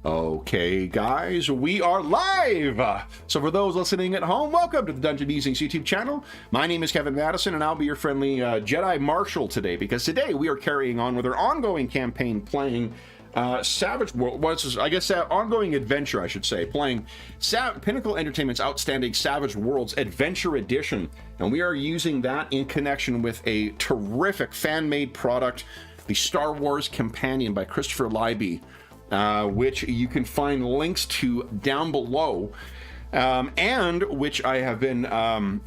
Okay, guys, we are live! So for those listening at home, welcome to the Dungeon Musings YouTube channel. My name is Kevin Madison, and I'll be your friendly Jedi Marshal today, because today we are carrying on with our ongoing campaign playing Savage World, ongoing adventure, I should say, playing Pinnacle Entertainment's outstanding Savage Worlds Adventure Edition. And we are using that in connection with a terrific fan-made product, the Star Wars Companion by Christopher Libby, which you can find links to down below, and which I have been,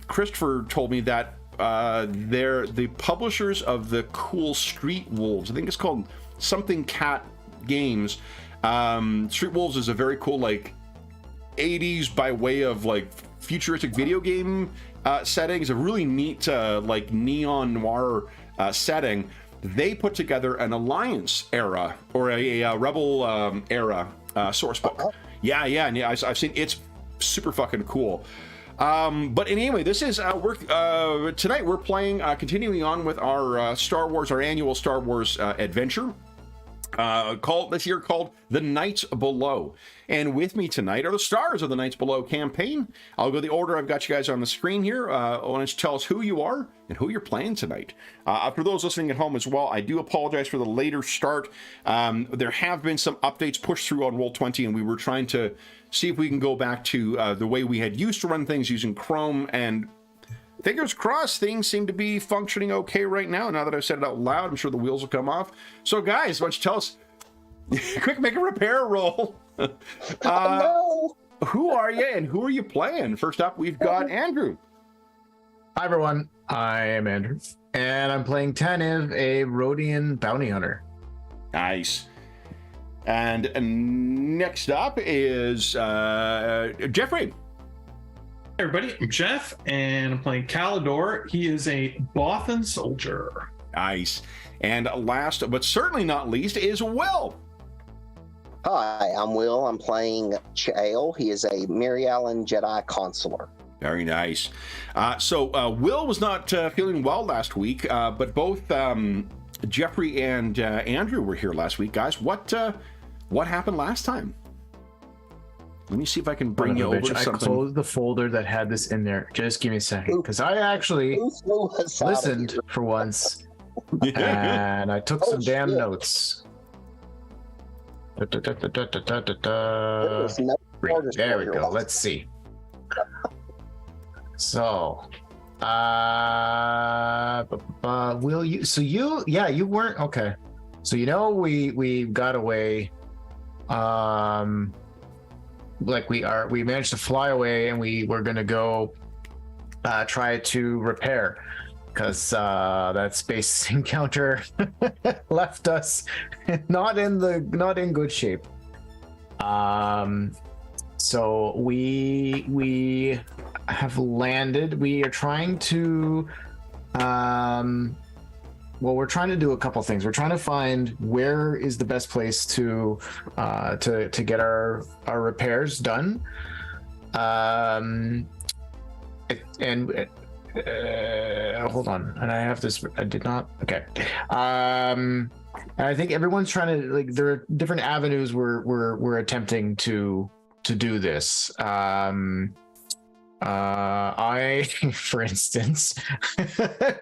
Christopher told me that they're the publishers of the cool Street Wolves. I think it's called something Cat Games. Street Wolves is a very cool, like, 80s by way of, like, futuristic video game setting. It's a really neat, like, neon noir setting. They put together an Alliance era or a Rebel era source book. Yeah, I've seen it's super fucking cool. But anyway, this is tonight we're playing, continuing on with our our annual Star Wars adventure. Called The Knights Below. And with me tonight are the stars of the Knights Below campaign. I'll go the order I've got you guys on the screen here. Why don't you tell us who you are and who you're playing tonight. For those listening at home as well, I do apologize for the later start. There have been some updates pushed through on Roll20, and we were trying to see if we can go back to the way we had used to run things using Chrome, and fingers crossed, things seem to be functioning okay right now. Now that I've said it out loud, I'm sure the wheels will come off. So guys, why don't you tell us, quick, make a repair roll. Who are you and who are you playing? First up, we've got Andrew. Hi everyone, I am Andrew, and I'm playing Taniv, a Rhodian bounty hunter. Nice. And next up is Jeffrey. Hey everybody, I'm Jeff, and I'm playing Calidor. He is a Bothan soldier. Nice. And last, but certainly not least, is Will. Hi, I'm Will. I'm playing Chael. He is a Mirialan Jedi Consular. Very nice. So Will was not feeling well last week, but both Jeffrey and Andrew were here last week. Guys, what happened last time? Let me see if I can bring you over to something. I closed the folder that had this in there. Just give me a second, because I actually listened for once, and I took some damn notes. There we go. Let's see. So, will you? So you weren't okay. So we got away. We managed to fly away, and we were gonna go try to repair, because that space encounter left us not in good shape. So we have landed. We are trying to we're trying to do a couple things. We're trying to find where is the best place to get our repairs done. Hold on, and I have this. I did not. Okay. And I think everyone's trying to, like, there are different avenues we're attempting to do this. I, for instance,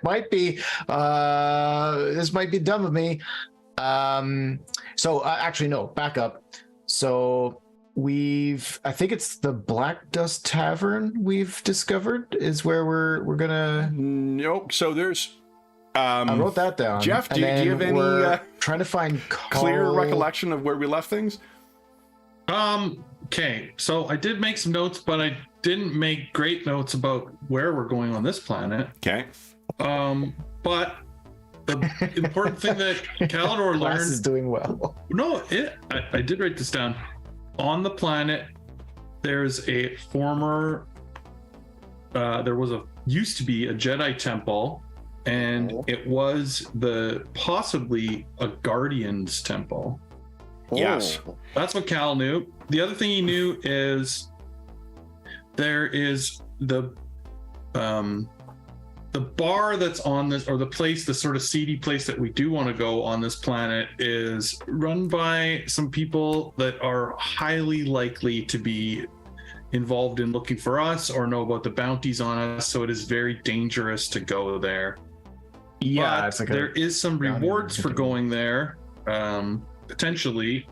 might be this might be dumb of me. Actually, no, back up. So I think it's the Black Dust Tavern we've discovered is where we're gonna. Nope. So there's. I wrote that down. Jeff, do you have any trying to find clear recollection of where we left things? Okay, so I did make some notes, but I didn't make great notes about where we're going on this planet. Okay. But the important thing that Calidor learned is doing well. No, I did write this down. On the planet, there's a former. Used to be a Jedi temple, and it was possibly a Guardian's temple. Yes, that's what Cal knew. The other thing he knew is there is the the bar that's on this, or the place, the sort of seedy place that we do want to go on this planet, is run by some people that are highly likely to be involved in looking for us or know about the bounties on us. So it is very dangerous to go there. Yeah, But it's like there is some bounty rewards for hunting. going there. Potentially,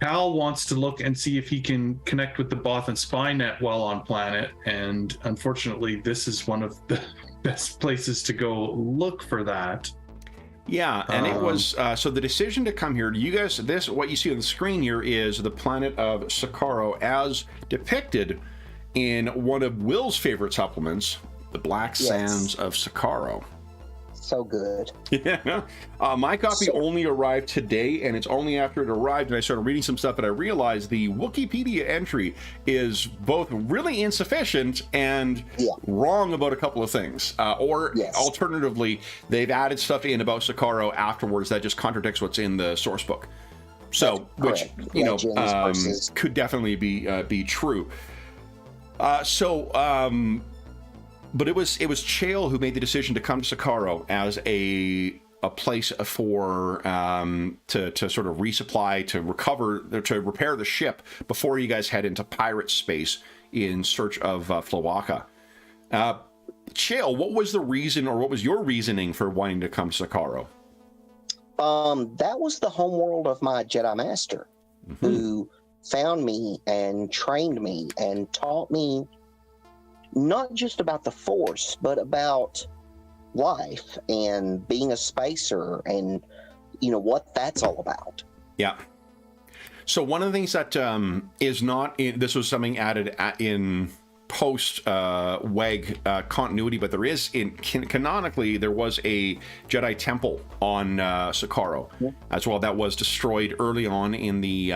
Cal wants to look and see if he can connect with the Bothan spy net while on planet, and unfortunately this is one of the best places to go look for that. Yeah, and it was so the decision to come here. You guys, this what you see on the screen here is the planet of Sakaro as depicted in one of Will's favorite supplements, the Black Sands of Sakaro. So good. Yeah, my copy only arrived today, and it's only after it arrived and I started reading some stuff that I realized the Wikipedia entry is both really insufficient and wrong about a couple of things. Or alternatively, they've added stuff in about Sakaro afterwards that just contradicts what's in the source book. So, which you know could definitely be true. But it was Chael who made the decision to come to Sakaro as a place for to sort of resupply, to recover, to repair the ship before you guys head into pirate space in search of Flawaka. Chael, what was the reason, or what was your reasoning for wanting to come to Sakaro? That was the homeworld of my Jedi Master, who found me and trained me and taught me not just about the Force, but about life and being a spacer and, you know, what that's all about. Yeah. So one of the things that is not in, this was something added in post WEG continuity, but there is canonically there was a Jedi temple on Sakaro as well that was destroyed early on in the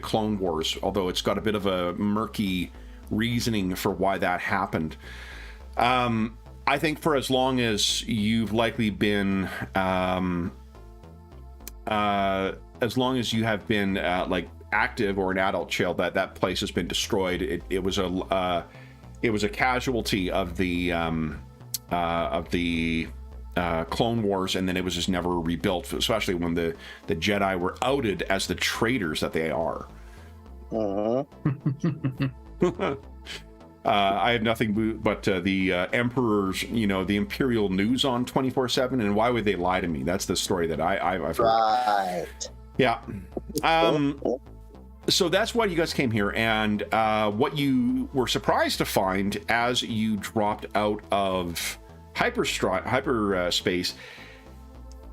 Clone Wars, although it's got a bit of a murky reasoning for why that happened. I think for as long as you've likely been as long as you have been like active or an adult child, that place has been destroyed. It was a casualty of the Clone Wars, and then it was just never rebuilt, especially when the Jedi were outed as the traitors that they are. I have nothing but the Emperor's, you know, the Imperial news on 24/7, and why would they lie to me? That's the story that I've heard. Right. Yeah. So that's why you guys came here, and what you were surprised to find as you dropped out of hyperspace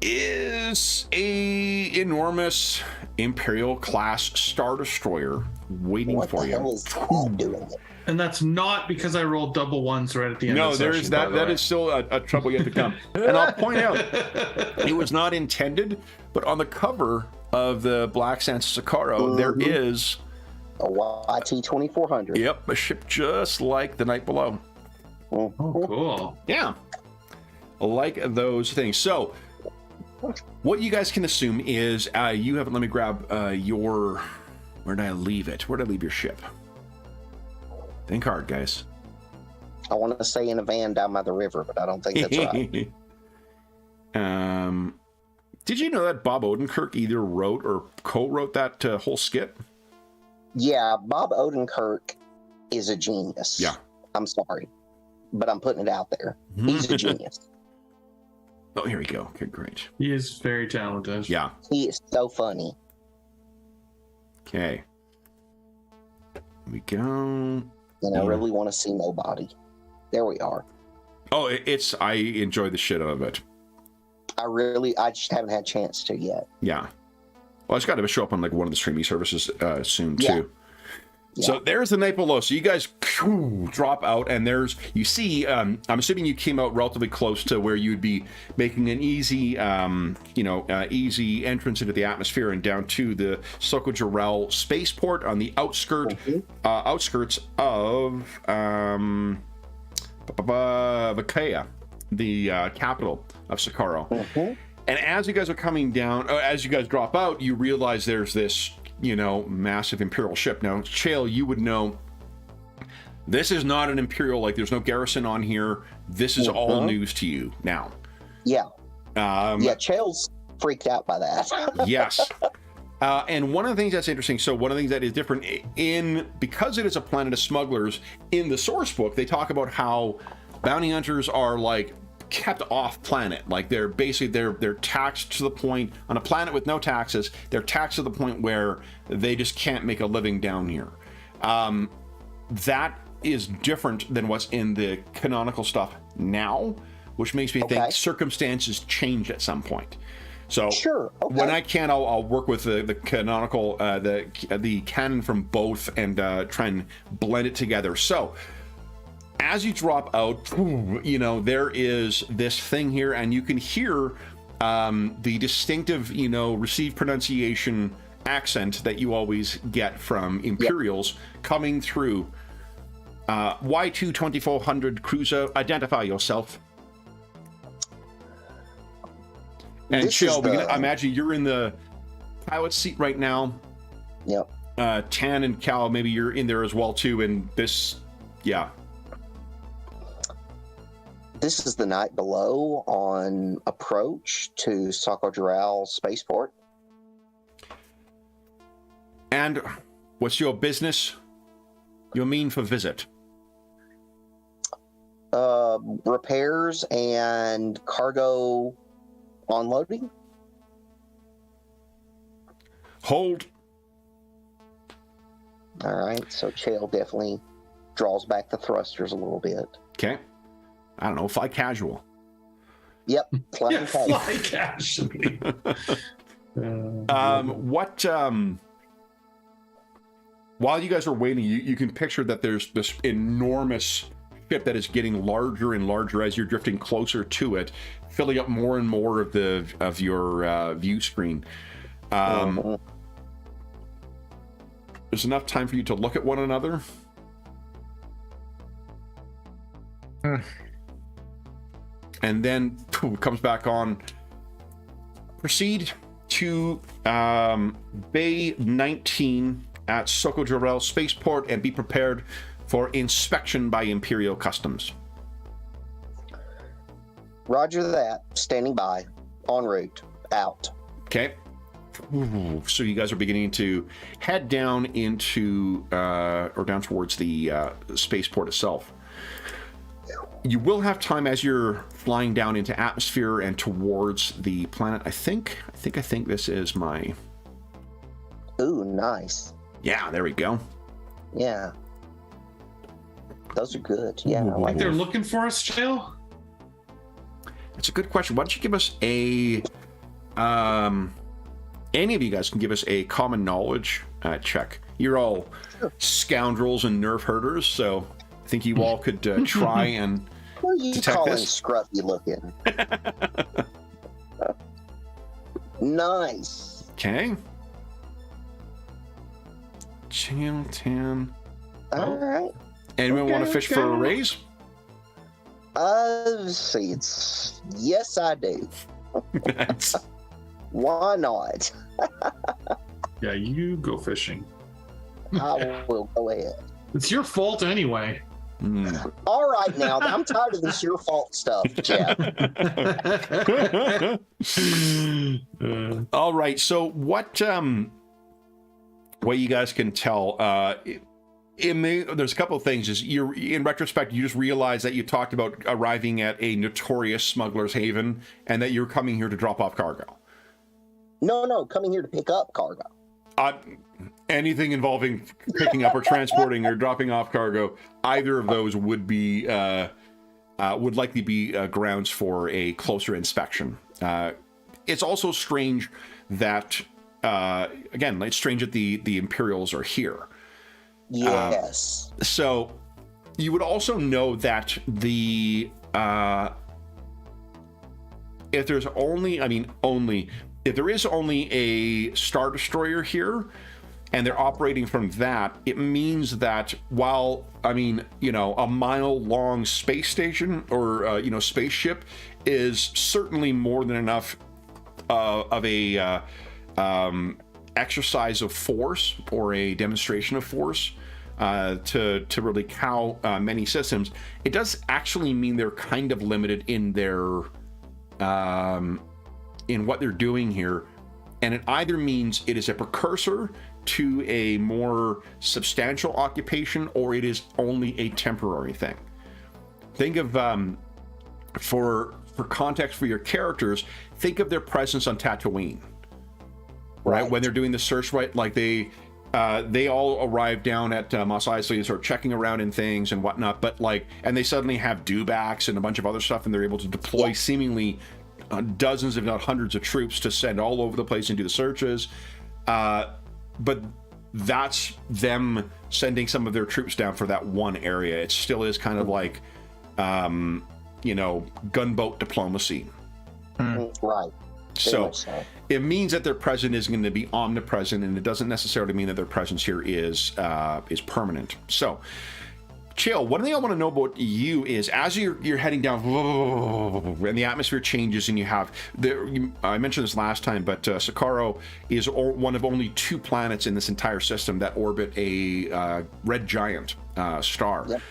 is a enormous Imperial class Star Destroyer waiting for you. What the hell is that doing? And that's not because I rolled double ones right at the end. No, of the there's session, that. That is still a trouble yet to come. And I'll point out, it was not intended, but on the cover of the Black Sands Sakaro, there is a YT 2400. Yep, a ship just like the night below. Oh, cool. Yeah, like those things. So, what you guys can assume is you have. Let me grab your. Where did I leave it? Where did I leave your ship? Think hard, guys. I want to say in a van down by the river, but I don't think that's right. Did you know that Bob Odenkirk either wrote or co-wrote that whole skit? Yeah, Bob Odenkirk is a genius. Yeah. I'm sorry, but I'm putting it out there. He's a genius. Oh, here we go. Okay, great. He is very talented. Yeah. He is so funny. Okay. Here we go. And I really want to see nobody. There we are. Oh, I enjoy the shit out of it. I just haven't had a chance to yet. Yeah. Well, it's got to show up on like one of the streaming services soon too. Yeah. So there's the night below. So you guys drop out, and you see. I'm assuming you came out relatively close to where you'd be making an easy, easy entrance into the atmosphere and down to the Soko Jarrell spaceport on the outskirts of Vakaya, the capital of Sakaro. And as you guys are coming down, as you guys drop out, you realize there's this, massive Imperial ship. Now, Chael, you would know This is not an Imperial, like there's no garrison on here. This is all news to you now. Yeah. Chael's freaked out by that. Yes. And one of the things that's interesting, so one of the things that is different because it is a planet of smugglers, in the source book, they talk about how bounty hunters are like kept off planet. Like they're basically, they're taxed to the point, on a planet with no taxes, they're taxed to the point where they just can't make a living down here. That is different than what's in the canonical stuff now, which makes me think circumstances change at some point. So sure. When I can, I'll work with the canonical, the canon from both, and try and blend it together. So as you drop out, there is this thing here, and you can hear the distinctive, received pronunciation accent that you always get from Imperials coming through. Y2 2400 Cruiser, identify yourself. And Chill, I imagine you're in the pilot seat right now. Yep. Tan and Cal, maybe you're in there as well too. And this is the night below on approach to Sokodrael spaceport. And what's your business? Your mean for visit? Repairs and cargo unloading. Hold. All right, so Chael definitely draws back the thrusters a little bit. Okay. I don't know, fly casual. Yep, fly casually. While you guys are waiting, you can picture that there's this enormous ship that is getting larger and larger as you're drifting closer to it, filling up more and more of your view screen. There's enough time for you to look at one another. And then comes back on. Proceed to Bay 19 at Sokodrael Spaceport and be prepared for inspection by Imperial Customs. Roger that. Standing by. En route. Out. Okay. So you guys are beginning to head down into or down towards the spaceport itself. You will have time as you're flying down into atmosphere and towards the planet. I think this is my... Ooh, nice. Yeah, there we go. Yeah. Those are good. Yeah. I like they're looking for us, Chael? That's a good question. Why don't you give us a... any of you guys can give us a common knowledge check. You're all scoundrels and nerf herders, so I think you all could try and what are you detect calling this. Scruffy looking? Nice. Okay. Channel 10. All right. Anyone want to fish for a raise? Let's see. Yes, I do. Why not? Yeah, you go fishing. I will go ahead. It's your fault anyway. All right, now I'm tired of this your fault stuff, Jeff. All right. So what you guys can tell, there's a couple of things. Is you're in retrospect, you just realize that you talked about arriving at a notorious smuggler's haven and that you're coming here to drop off cargo. No, coming here to pick up cargo. Anything involving picking up or transporting or dropping off cargo, either of those would be would likely be grounds for a closer inspection. It's also strange that again, it's strange that the Imperials are here. Yes. So you would also know that the if there is only a Star Destroyer here and they're operating from that, it means that while, a mile-long space station or, spaceship is certainly more than enough of a exercise of force or a demonstration of force, to really cow many systems, it does actually mean they're kind of limited in their in what they're doing here, and it either means it is a precursor to a more substantial occupation, or it is only a temporary thing. Think of for context for your characters, think of their presence on Tatooine, right? When they're doing the search, right? Like they all arrive down at Mos Eisley and start checking around in things and whatnot, but like, and they suddenly have dewbacks and a bunch of other stuff, and they're able to deploy seemingly dozens, if not hundreds, of troops to send all over the place and do the searches. But that's them sending some of their troops down for that one area. It still is kind of like, gunboat diplomacy. Right. So it means that their presence is going to be omnipresent, and it doesn't necessarily mean that their presence here is permanent. So, Chill, one thing I want to know about you is, as you're heading down, and the atmosphere changes, and you have I mentioned this last time, but Socorro is one of only 2 planets in this entire system that orbit a red giant star. Yep.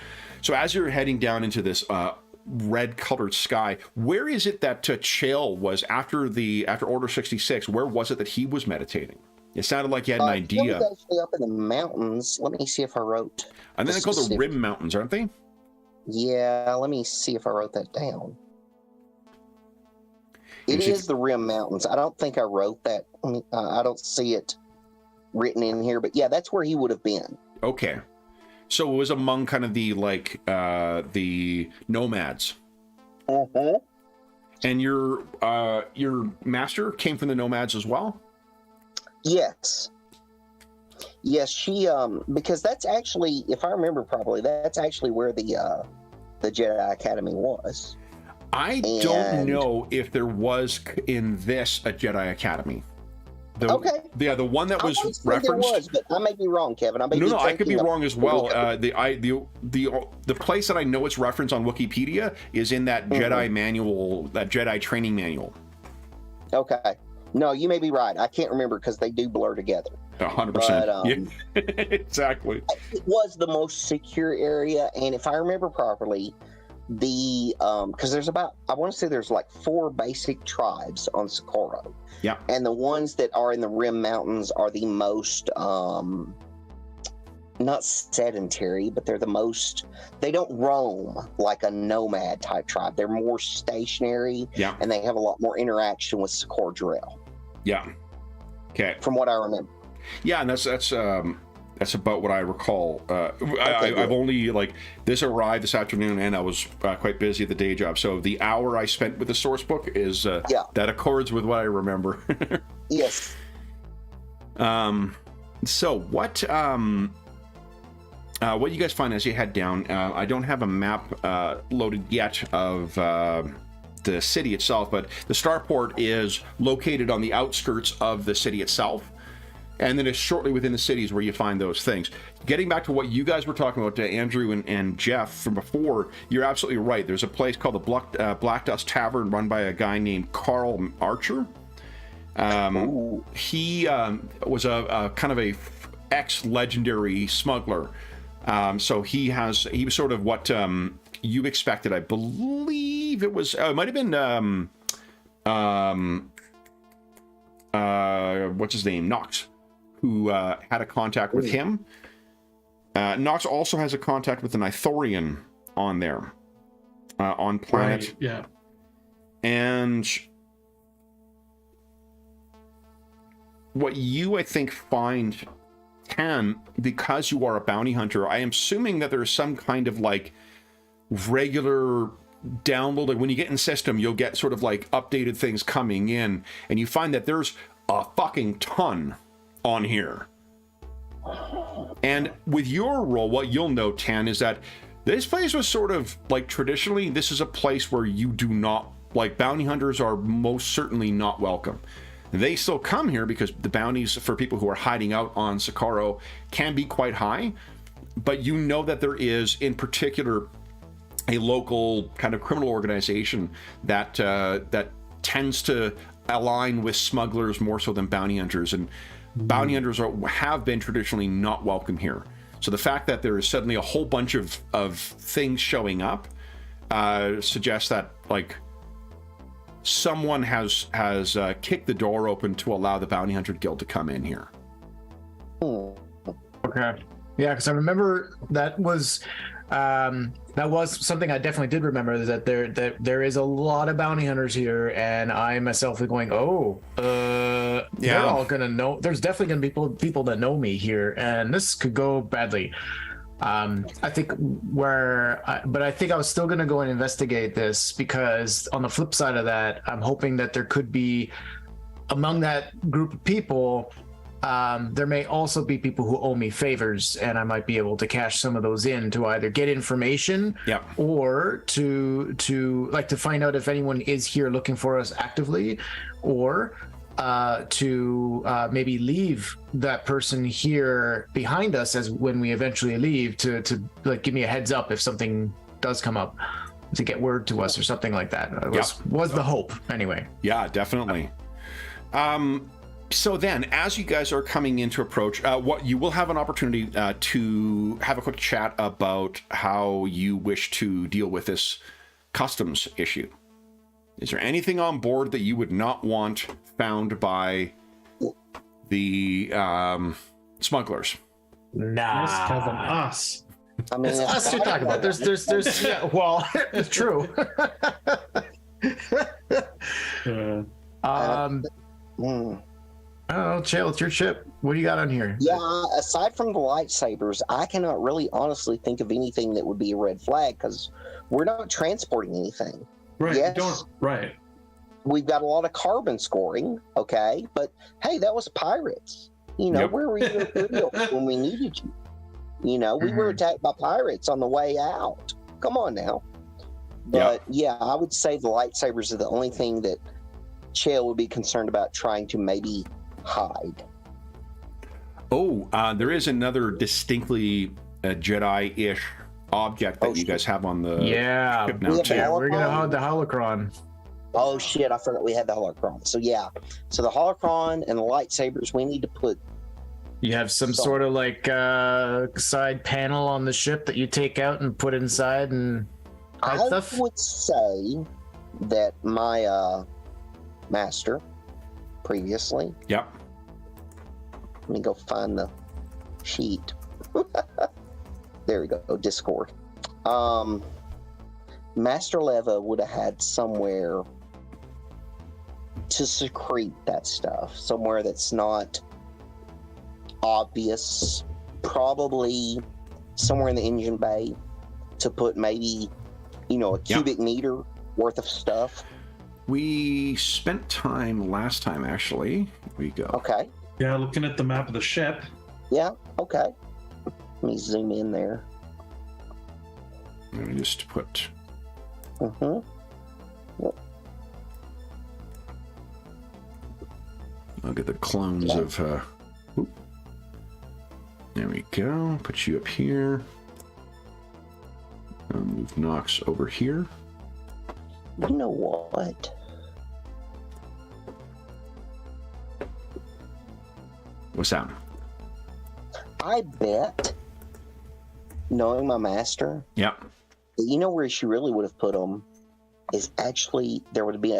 So as you're heading down into this red-colored sky, where is it that Chill was after Order 66? Where was it that he was meditating? It sounded like you had an idea. He was actually up in the mountains. Let me see if I wrote. And then they're called the Rim Mountains, aren't they? Yeah, let me see if I wrote that down. It is the Rim Mountains. I don't think I wrote that. I don't see it written in here, but yeah, that's where he would have been. Okay. So it was among kind of the nomads. Uh-huh. And your master came from the nomads as well? Yes. Yes, she because that's actually, if I remember properly, that's actually where the Jedi Academy was. I don't know if there was in this a Jedi Academy. Okay. Yeah, the one that was referenced. There was, but I may be wrong, Kevin. I could be wrong as well. The place that I know it's referenced on Wikipedia is in that Jedi manual, that Jedi training manual. Okay. No, you may be right. I can't remember because they do blur together. 100%. Yeah, exactly. It was the most secure area, and if I remember properly, because there's I want to say there's like 4 basic tribes on Socorro. Yeah. And the ones that are in the Rim Mountains are the most not sedentary, but they're the most, they don't roam like a nomad type tribe. They're more stationary. Yeah. And they have a lot more interaction with Socorro Drill. Yeah. Okay. From what I remember. Yeah, and that's about what I recall. I've only, this arrived this afternoon, and I was quite busy at the day job. So the hour I spent with the source book is that accords with what I remember. Yes. So what you guys find as you head down? I don't have a map loaded yet of the city itself, but the starport is located on the outskirts of the city itself. And then it's shortly within the cities where you find those things. Getting back to what you guys were talking about, Andrew and Jeff, from before, you're absolutely right. There's a place called the Black Dust Tavern run by a guy named Carl Archer. He was a kind of a ex-legendary smuggler. So he was sort of what you expected. I believe it was, it might have been, what's his name? Knox, who had a contact with him. Knox also has a contact with an Ithorian on there, on planet. Right, yeah. And what you, I think, find because you are a bounty hunter, I am assuming that there's some kind of regular download. When you get in system, you'll get sort of updated things coming in, and you find that there's a fucking ton on here. And with your role, what you'll know, Tan, is that this place was sort of traditionally, this is a place where you do not, bounty hunters are most certainly not welcome. They still come here because the bounties for people who are hiding out on Socorro can be quite high, but you know that there is, in particular, a local kind of criminal organization that tends to align with smugglers more so than bounty hunters, and bounty hunters have been traditionally not welcome here. So the fact that there is suddenly a whole bunch of things showing up suggests that like someone has kicked the door open to allow the Bounty Hunter Guild to come in here. Okay. Yeah, because I remember that was something I definitely did remember, is that there is a lot of bounty hunters here, and I myself is going, they're all gonna know. There's definitely gonna be people that know me here, and this could go badly. I think but I think I was still gonna go and investigate this, because on the flip side of that, I'm hoping that there could be among that group of people. There may also be people who owe me favors, and I might be able to cash some of those in to either get information, or to find out if anyone is here looking for us actively, or to maybe leave that person here behind us as when we eventually leave, to like give me a heads up if something does come up, to get word to us or something like that. Was the hope anyway. Yeah, definitely. So then, as you guys are coming into approach, what you will have an opportunity to have a quick chat about how you wish to deal with this customs issue. Is there anything on board that you would not want found by the smugglers? Nah. Yes, Kevin, us. I mean, It's us you're talking about. There's yeah, well, it's true. I don't know, Chael, it's your ship. What do you got on here? Yeah, aside from the lightsabers, I cannot really honestly think of anything that would be a red flag, because we're not transporting anything. Right. Yes. Right. We've got a lot of carbon scoring, okay? But hey, that was pirates. You know, where were you when we needed you? You know, we were attacked by pirates on the way out. Come on now. But yeah, I would say the lightsabers are the only thing that Chael would be concerned about trying to maybe hide. Oh, there is another distinctly Jedi-ish object that you guys have on the ship now too. We're gonna have the holocron. Oh shit, I forgot we had the holocron. So yeah, so the holocron and the lightsabers, we need to put. You have some sort of like side panel on the ship that you take out and put inside and hide stuff? I would say that my master previously. Yep. Let me go find the sheet. There we go, Discord. Master Leva would have had somewhere to secrete that stuff, somewhere that's not obvious, probably somewhere in the engine bay, to put maybe, a cubic meter worth of stuff. We spent time last time, actually. Here we go. Okay. Yeah, looking at the map of the ship. Yeah, okay. Let me zoom in there. Let me just put... Yep. I'll get the clones of... There we go. Put you up here. I'll move Nox over here. You know what? What's that? I bet, knowing my master, Yep. you know where she really would have put them is actually there would be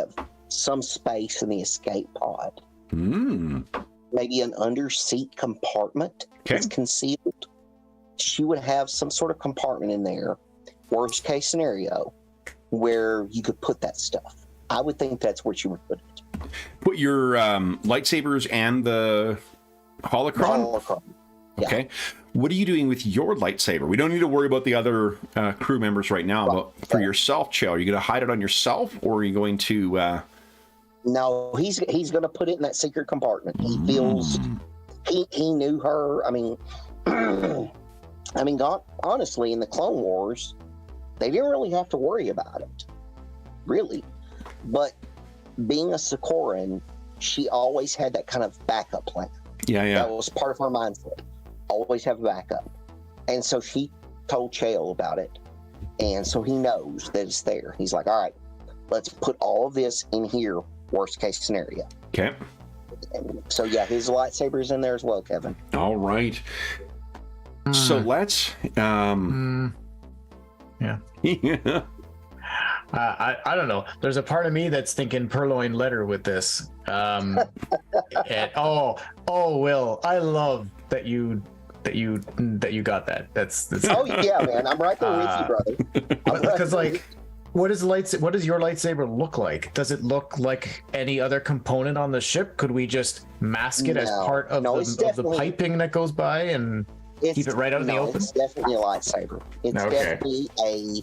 some space in the escape pod. Maybe an under-seat compartment that's concealed. She would have some sort of compartment in there, worst case scenario, where you could put that stuff. I would think that's where she would put it. Put your lightsabers and the holocron? The holocron. Yeah. Okay. What are you doing with your lightsaber? We don't need to worry about the other crew members right now, but for yourself, Chael, are you going to hide it on yourself, or are you going to... No, he's going to put it in that secret compartment. He feels... He knew her. I mean, honestly, in the Clone Wars, they didn't really have to worry about it. Really. But being a Sokoran, she always had that kind of backup plan. Yeah. That was part of her mindset. Always have a backup. And so she told Chael about it. And so he knows that it's there. He's like, all right, let's put all of this in here, worst case scenario. Okay. And so, yeah, his lightsaber's in there as well, Kevin. All right. So let's. Yeah. Yeah. I don't know. There's a part of me that's thinking purloin letter with this. And, Will, I love that you got that. That's Oh yeah, man, I'm right there with you, brother. because like, what does your lightsaber look like? Does it look like any other component on the ship? Could we just mask it as part of the piping that goes by and keep it right out in the open? It's definitely a lightsaber. It's definitely a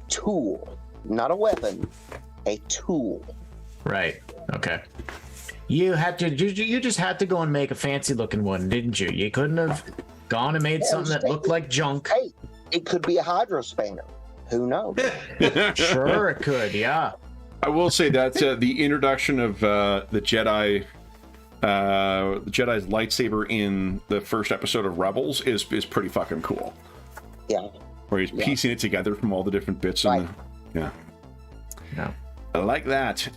tool, not a weapon, a tool. Right. Okay. You just had to go and make a fancy looking one, didn't you? You couldn't have gone and made something that looked like junk. Hey, it could be a hydro spanner. Who knows? Sure, it could. Yeah. I will say that the introduction of the Jedi's lightsaber in the first episode of Rebels is pretty fucking cool. Yeah. Where he's piecing it together from all the different bits. Right. Yeah. No. I like that.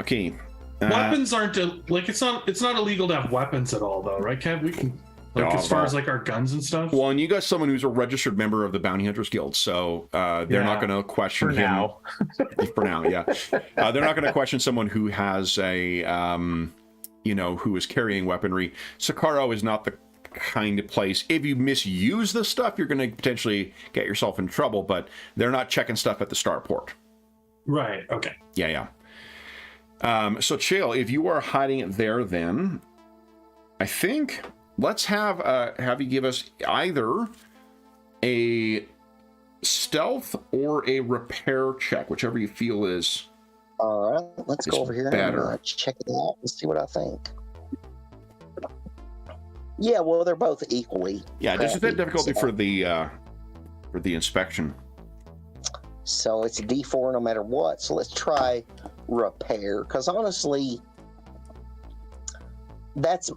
Okay. Weapons aren't it's not illegal to have weapons at all, though, right, Kev? We can as far as like our guns and stuff. Well, and you got someone who's a registered member of the Bounty Hunters Guild, so they're not going to question him. Now. For now, yeah. They're not going to question someone who has a, who is carrying weaponry. Sakaro is not the kind of place. If you misuse the stuff, you're going to potentially get yourself in trouble, but they're not checking stuff at the starport. Right. Okay. Yeah. So, Chael, if you are hiding it there, then I think let's have you give us either a stealth or a repair check, whichever you feel is. All right, let's go over here better. And check it out and see what I think. Yeah, well, they're both equally. Yeah, just a bit difficulty for the inspection. So it's a D4 no matter what. So let's try repair, because honestly, that's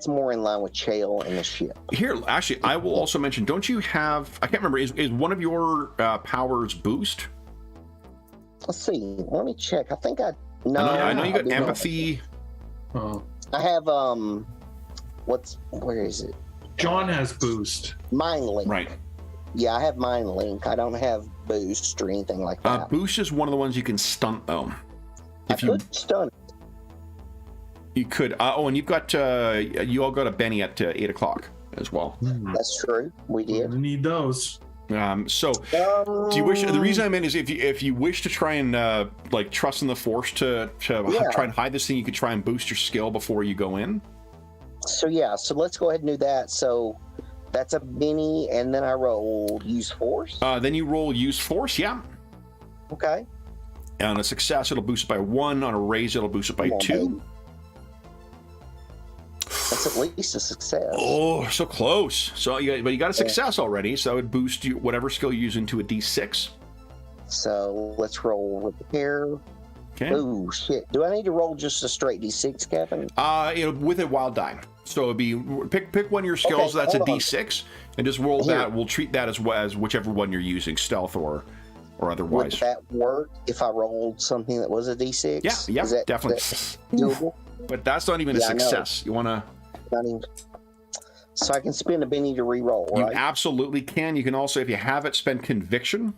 more in line with Chael and the ship. Here, actually, I will also mention, don't you have, I can't remember, is one of your powers boost? Let's see. Let me check. I think I know you got empathy. I have where is it? John has boost. Mind link. Right. Yeah, I have mind link. I don't have boost or anything like that. Boost is one of the ones you can stunt, though. If you could stun. You could. And you've got you all got a Benny at 8 o'clock as well. That's true. We did. We need those. So, do you wish? The reason I meant is if you wish to try and trust in the Force to try and hide this thing, you could try and boost your skill before you go in. So let's go ahead and do that. So that's a Benny, and then I roll use Force. Then you roll use Force. Yeah. Okay. On a success, it'll boost it by 1. On a raise, it'll boost it by 2. Baby. That's at least a success. Oh, so close. So but you got a success already, so that would boost you whatever skill you use into a D6. So let's roll repair. Okay. Oh shit! Do I need to roll just a straight D6, Kevin? With a wild die. So it'd be pick one of your skills. Okay, that's a hold on. D6, and just roll that. We'll treat that as whichever one you're using, stealth or otherwise. Would that work if I rolled something that was a D6? Yeah, Is that definitely. doable? But that's not even a success. You want to? Not even. So I can spend a Benny to re-roll, You right? absolutely can. You can also, if you have it, spend conviction.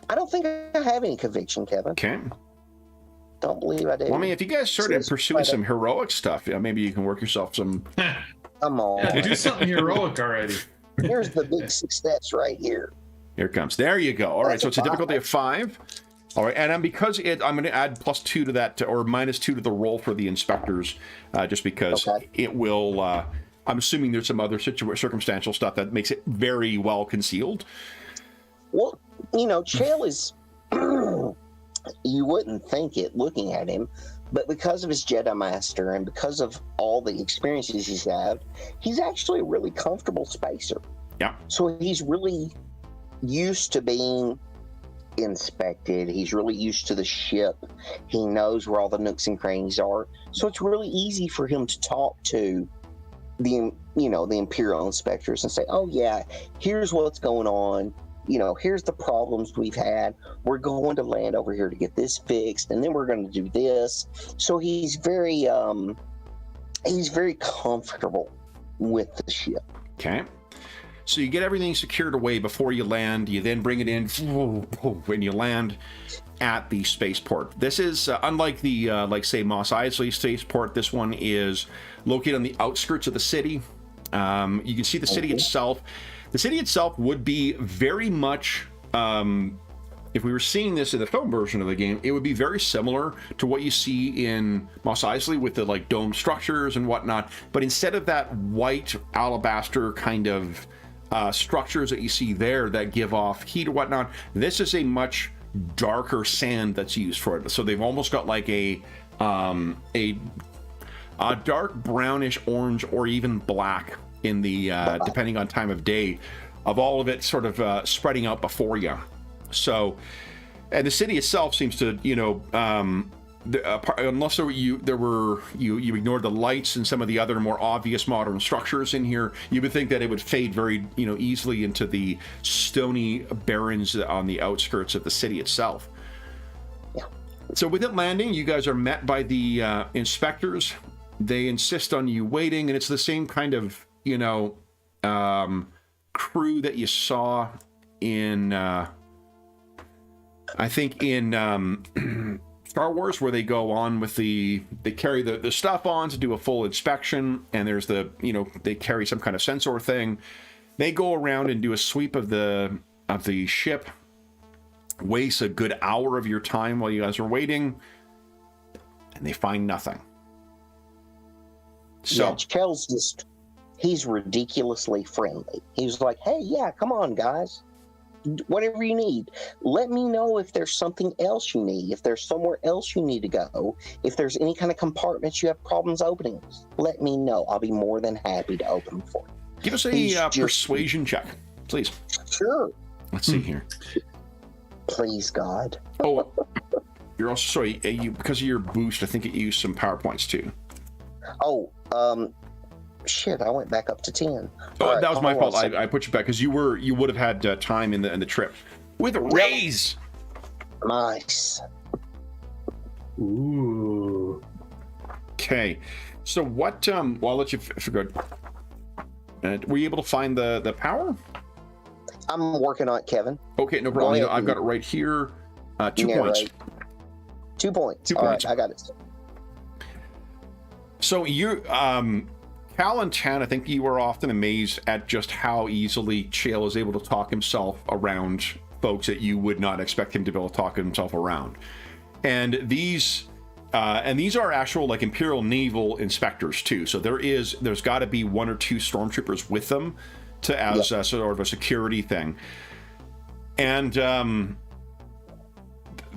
I don't think I have any conviction, Kevin. Okay. Don't believe I do. Well, I mean, if you guys started So pursuing some heroic stuff, maybe you can work yourself some. Come on. Yeah, do something heroic already. Here's the big success right here. Here it comes. There you go. All right, That's so it's a difficulty of 5. All right, and because I'm going to add +2 to that, or -2 to the roll for the inspectors, just because it will. I'm assuming there's some other circumstantial stuff that makes it very well concealed. Well, Chael is. You wouldn't think it looking at him, but because of his Jedi Master and because of all the experiences he's had, he's actually a really comfortable spacer. Yeah. So he's really used to being inspected. He's really used to the ship. He knows where all the nooks and crannies are. So it's really easy for him to talk to the Imperial inspectors and say, "Oh yeah, here's what's going on. Here's the problems we've had. We're going to land over here to get this fixed, and then we're going to do this." So he's very comfortable with the ship. Okay. So you get everything secured away before you land. You then bring it in when you land at the spaceport. This is unlike the like say Mos Eisley spaceport. This one is located on the outskirts of the city. You can see the city itself. The city itself would be very much, if we were seeing this in the film version of the game, it would be very similar to what you see in Mos Eisley with the like dome structures and whatnot. But instead of that white alabaster kind of structures that you see there that give off heat or whatnot, this is a much darker sand that's used for it. So they've almost got like a dark brownish orange or even black in the depending on time of day, of all of it sort of spreading out before you. So, and the city itself seems to, you know, unless you ignored the lights and some of the other more obvious modern structures in here, you would think that it would fade very, you know, easily into the stony barrens on the outskirts of the city itself. Yeah. So with it landing, you guys are met by the inspectors. They insist on you waiting, and it's the same kind of, you know, crew that you saw in, I think in Star Wars, where they go on with they carry the stuff on to do a full inspection, and there's the, you know, they carry some kind of sensor thing. They go around and do a sweep of the ship, waste a good hour of your time while you guys are waiting, and they find nothing. So yeah, Chell's just, he's ridiculously friendly. He's like, hey, yeah, come on, guys. Whatever you need. Let me know if there's something else you need, if there's somewhere else you need to go, if there's any kind of compartments you have problems opening. Let me know. I'll be more than happy to open them for you. Give us a persuasion check, please. Sure. Let's see here. Please, God. Oh, you're also, sorry, you, because of your boost, I think it used some power points too. Oh, shit, I went back up to 10. Oh, Right, that was my fault. on. I put you back because you would have had time in the trip with a raise. Nice. Ooh. Okay, so what? Well, I'll let you figure. Were you able to find the power? I'm working on it, Kevin. Okay, no problem. I've got it right here. 2 points. Right. 2 points. 2 All points. right, I got it. So you, Cal and Chan, I think you were often amazed at just how easily Chael is able to talk himself around folks that you would not expect him to be able to talk himself around. And these are actual like Imperial naval inspectors too. So there's got to be 1 or 2 stormtroopers with them to as sort of a security thing. And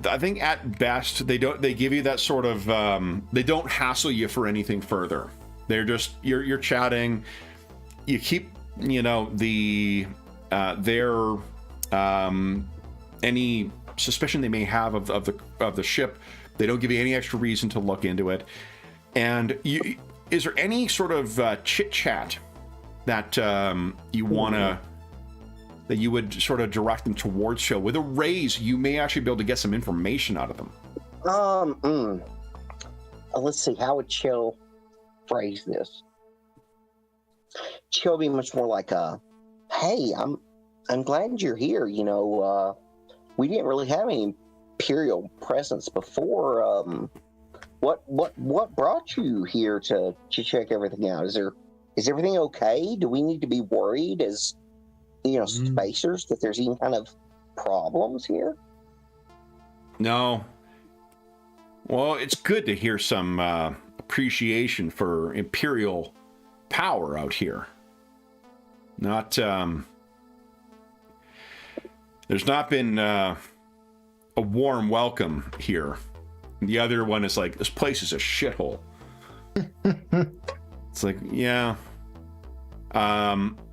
I think at best they give you that sort of they don't hassle you for anything further. They're just you're chatting. You keep, you know, their any suspicion they may have of the ship. They don't give you any extra reason to look into it. And is there any sort of chit chat that you wanna that you would sort of direct them towards show? With a raise, you may actually be able to get some information out of them. Let's see, how would Chill phrase this? Chill be much more like hey, I'm glad you're here. You know, we didn't really have any Imperial presence before. What brought you here to check everything out? Is everything okay? Do we need to be worried as, you know, spacers, that there's any kind of problems here? No. Well, it's good to hear some appreciation for Imperial power out here. Not, there's not been a warm welcome here. The other one is like, this place is a shithole. It's like, yeah.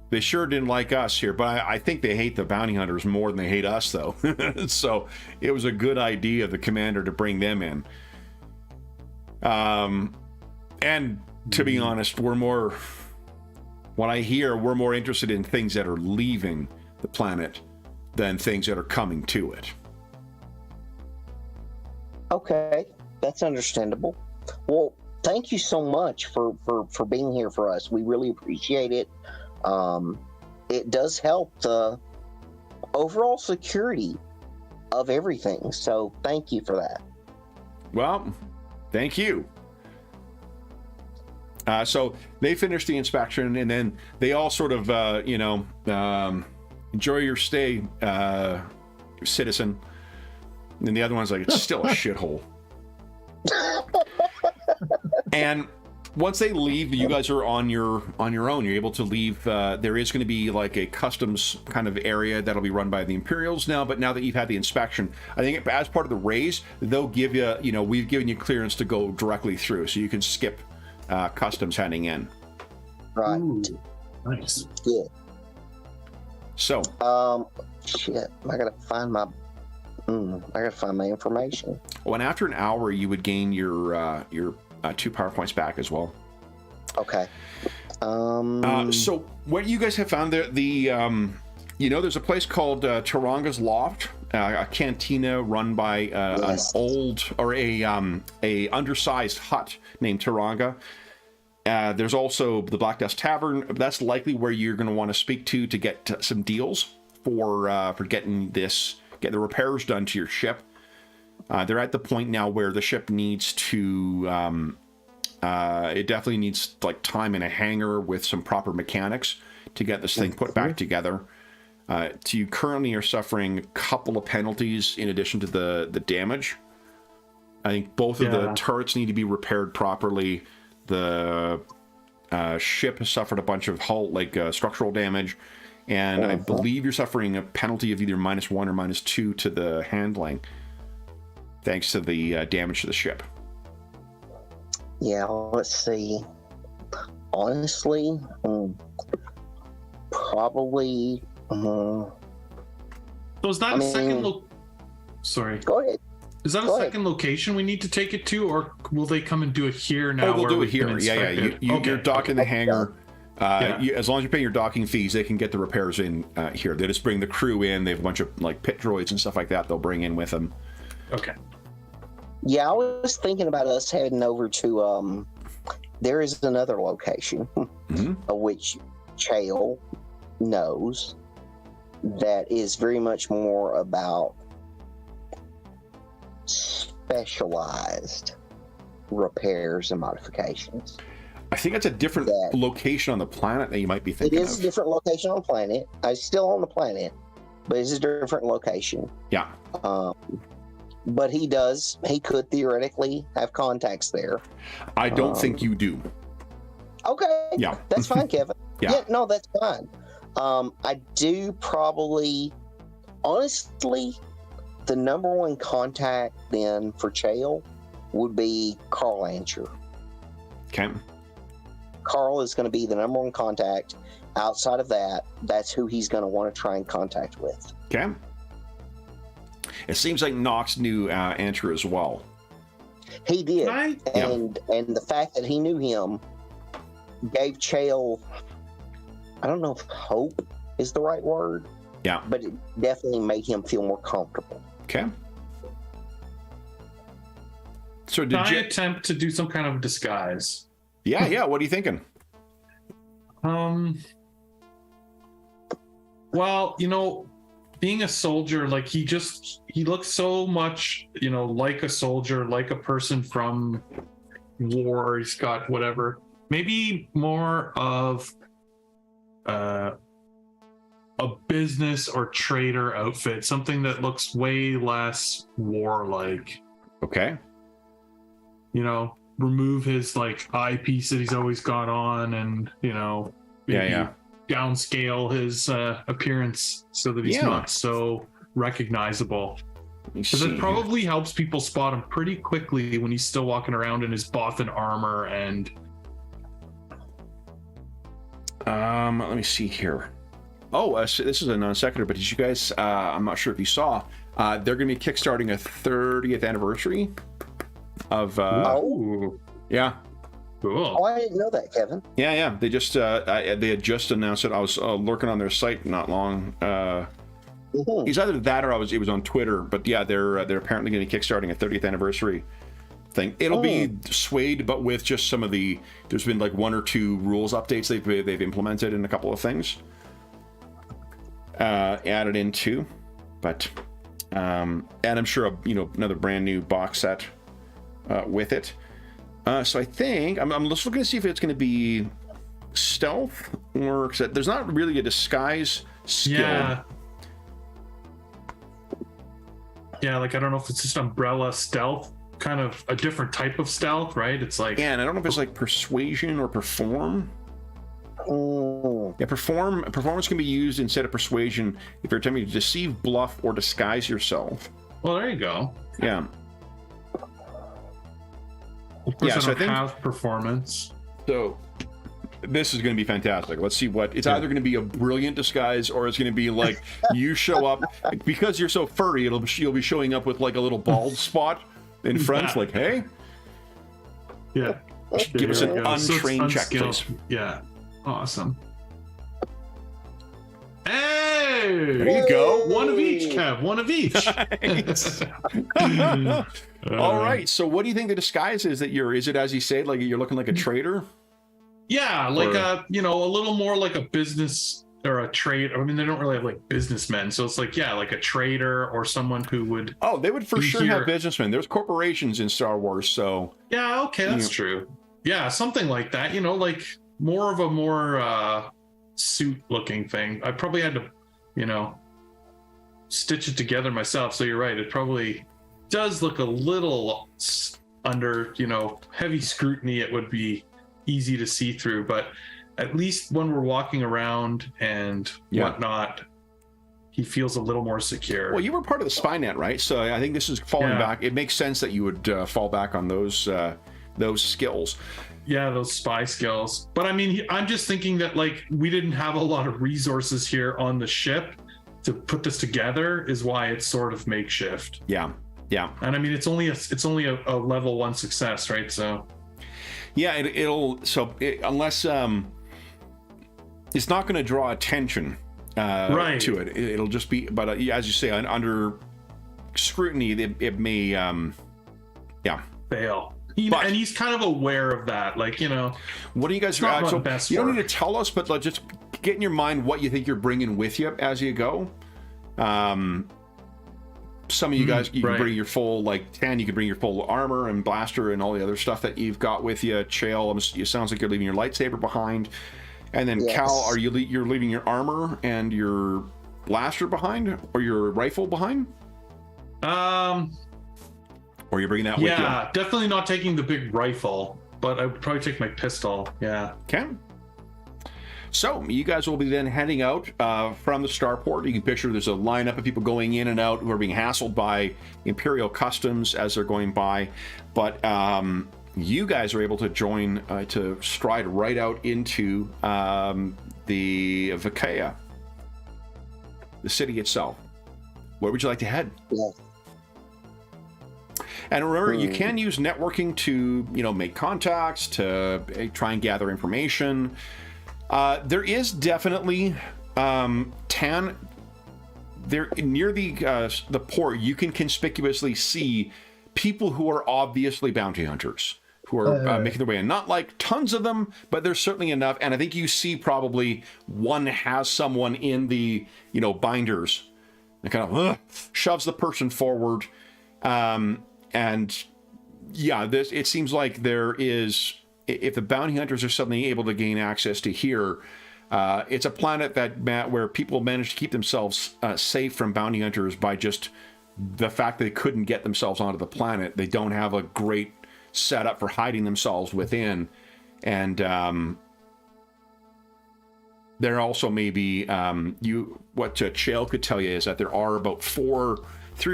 They sure didn't like us here, but I think they hate the bounty hunters more than they hate us, though. So it was a good idea of the commander to bring them in. And to be honest, we're more interested in things that are leaving the planet than things that are coming to it. Okay, that's understandable. Well, thank you so much for being here for us. We really appreciate it. It does help the overall security of everything. So thank you for that. Well, thank you. So they finish the inspection, and then they all sort of, enjoy your stay, citizen. And the other one's like, it's still a shithole. And once they leave, you guys are on your own. You're able to leave. There is going to be like a customs kind of area that'll be run by the Imperials now. But now that you've had the inspection, I think as part of the raise, they'll give you, we've given you clearance to go directly through, so you can skip customs heading in. Right. Ooh, nice. Good. So, shit. I gotta find my information. well, and after an hour, you would gain your 2 power points back as well. Okay. So what you guys have found there's a place called Taranga's Loft, a cantina run by Yes. an old or a undersized hut named Taranga. There's also the Black Dust Tavern. That's likely where you're going to want to speak to get some deals for getting the repairs done to your ship. They're at the point now where the ship needs to it definitely needs like time in a hangar with some proper mechanics to get this thing put back together. You currently are suffering a couple of penalties in addition to the damage. I think both of the turrets need to be repaired properly. The ship has suffered a bunch of hull structural damage, and I believe you're suffering a penalty of either -1 or -2 to the handling, thanks to the damage to the ship. Yeah, let's see. Honestly, probably. So is that a second Sorry. Go ahead. Is that a second location we need to take it to, or will they come and do it here now? Oh, they'll do it here. Yeah. You're docking the hangar. As long as you pay your docking fees, they can get the repairs in here. They just bring the crew in. They have a bunch of like pit droids and stuff like that. They'll bring in with them. Okay. Yeah, I was thinking about us heading over to. There is another location, of which Chael knows, that is very much more about specialized repairs and modifications. I think that's a different location on the planet that you might be It thinking is a different location on the planet. It's still on the planet, but it's a different location. Yeah. But he could theoretically have contacts there. I don't think you do. Okay. Yeah. That's fine, Kevin. Yeah. No, that's fine. I do probably, honestly, the number one contact then for Chael would be Carl Ancher. Okay. Carl is going to be the number one contact. Outside of that, that's who he's going to want to try and contact with. Okay. It seems like Knox knew Ancher as well. He did. Right. And the fact that he knew him gave Chael, I don't know if hope is the right word. Yeah. But it definitely made him feel more comfortable. Okay. So Can I attempt to do some kind of disguise? Yeah. What are you thinking? Well, being a soldier, like he looks so much, like a soldier, like a person from war. He's got whatever, maybe more of a business or trader outfit, something that looks way less war-like. Okay. Remove his like eyepiece that he's always got on, and downscale his appearance so that he's not so recognizable. Because it probably helps people spot him pretty quickly when he's still walking around in his Bothan armor. And let me see here. Oh, so this is a non sequitur, but did you guys? I'm not sure if you saw. They're going to be kickstarting a 30th anniversary of. Yeah. Cool. Oh, I didn't know that, Kevin. Yeah. They just they had just announced it. I was lurking on their site not long. It's either that or it was on Twitter. But yeah, they're apparently going to be kickstarting a 30th anniversary thing. It'll be swayed, but with just some of the. There's been like 1 or 2 rules updates they've implemented in a couple of things added into, but and I'm sure another brand new box set with it. So I think I'm just looking to see if it's going to be stealth or there's not really a disguise skill. Yeah, like I don't know if it's just umbrella stealth, kind of a different type of stealth, right? It's like and I don't know if it's like persuasion or perform. Yeah, performance can be used instead of persuasion if you're attempting to deceive, bluff, or disguise yourself. Well, there you go. Yeah. Of course, I think have performance. So this is going to be fantastic. Let's see what it's either going to be a brilliant disguise or it's going to be like you show up because you're so furry. You'll be showing up with like a little bald spot in front, like hey, give us an untrained check, please. Yeah, awesome. Hey, there you go. One of each, Kev. One of each. All right. So, what do you think the disguise is that you're? Is it as you say, like you're looking like a trader? Yeah, like a little more like a business or a trade. I mean, they don't really have like businessmen, so it's like like a trader or someone who would. Oh, they would for sure have businessmen. There's corporations in Star Wars, so. Yeah. Okay, that's true. Yeah, something like that. Like more of a suit-looking thing. I probably had to, stitch it together myself. So you're right. It probably does look a little under, heavy scrutiny. It would be easy to see through, but at least when we're walking around and whatnot, he feels a little more secure. Well, you were part of the Spynet, right? So I think this is falling back. It makes sense that you would fall back on those skills. Yeah, those spy skills. But I mean, I'm just thinking that like we didn't have a lot of resources here on the ship to put this together is why it's sort of makeshift. Yeah. And I mean, it's only a level 1 success, right? So. Yeah, unless it's not going to draw attention to it. It'll just be, but as you say, under scrutiny, it may, fail. And he's kind of aware of that, like What do you guys? You don't need to tell us, but just get in your mind what you think you're bringing with you as you go. Some of you guys, you can bring your full 10. You can bring your full armor and blaster and all the other stuff that you've got with you. Chael, it sounds like you're leaving your lightsaber behind. And then Cal, you're leaving your armor and your blaster behind, or your rifle behind? Or you're bringing that with you? Yeah, definitely not taking the big rifle, but I would probably take my pistol. Yeah. Okay. So you guys will be then heading out from the starport. You can picture there's a lineup of people going in and out who are being hassled by Imperial Customs as they're going by. But you guys are able to join, to stride right out into the Vakea, the city itself. Where would you like to head? Yeah. And remember, you can use networking to, make contacts, to try and gather information. There is definitely there near the port. You can conspicuously see people who are obviously bounty hunters who are making their way in. Not like tons of them, but there's certainly enough. And I think you see probably one has someone in the binders and kind of shoves the person forward. And yeah, it seems like there is. If the bounty hunters are suddenly able to gain access to here, it's a planet where people manage to keep themselves safe from bounty hunters by just the fact that they couldn't get themselves onto the planet. They don't have a great setup for hiding themselves within, and there also may be what Chael could tell you is that there are about 3 or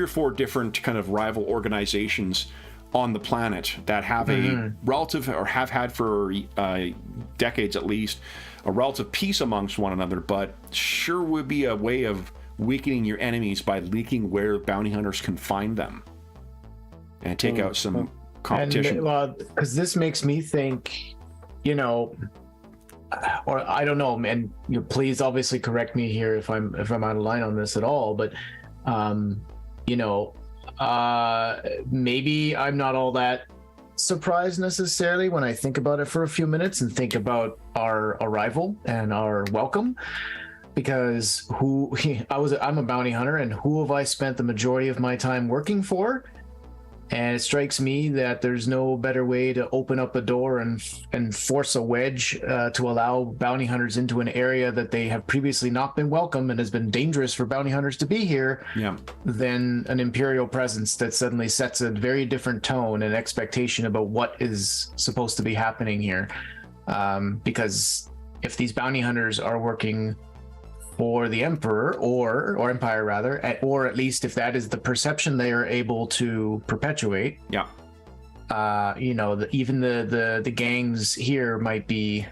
4 different kind of rival organizations on the planet that have a relative, or have had for decades at least, a relative peace amongst one another, but sure would be a way of weakening your enemies by leaking where bounty hunters can find them and take out some competition. Because this makes me think, or I don't know, and please obviously correct me here if I'm out of line on this at all, but maybe I'm not all that surprised necessarily when I think about it for a few minutes and think about our arrival and our welcome, because I'm a bounty hunter, and who have I spent the majority of my time working for? And it strikes me that there's no better way to open up a door and force a wedge to allow bounty hunters into an area that they have previously not been welcome and has been dangerous for bounty hunters to be here, than an Imperial presence that suddenly sets a very different tone and expectation about what is supposed to be happening here. Because if these bounty hunters are working for the Emperor or Empire rather, or at least if that is the perception they are able to perpetuate, even the gangs here might be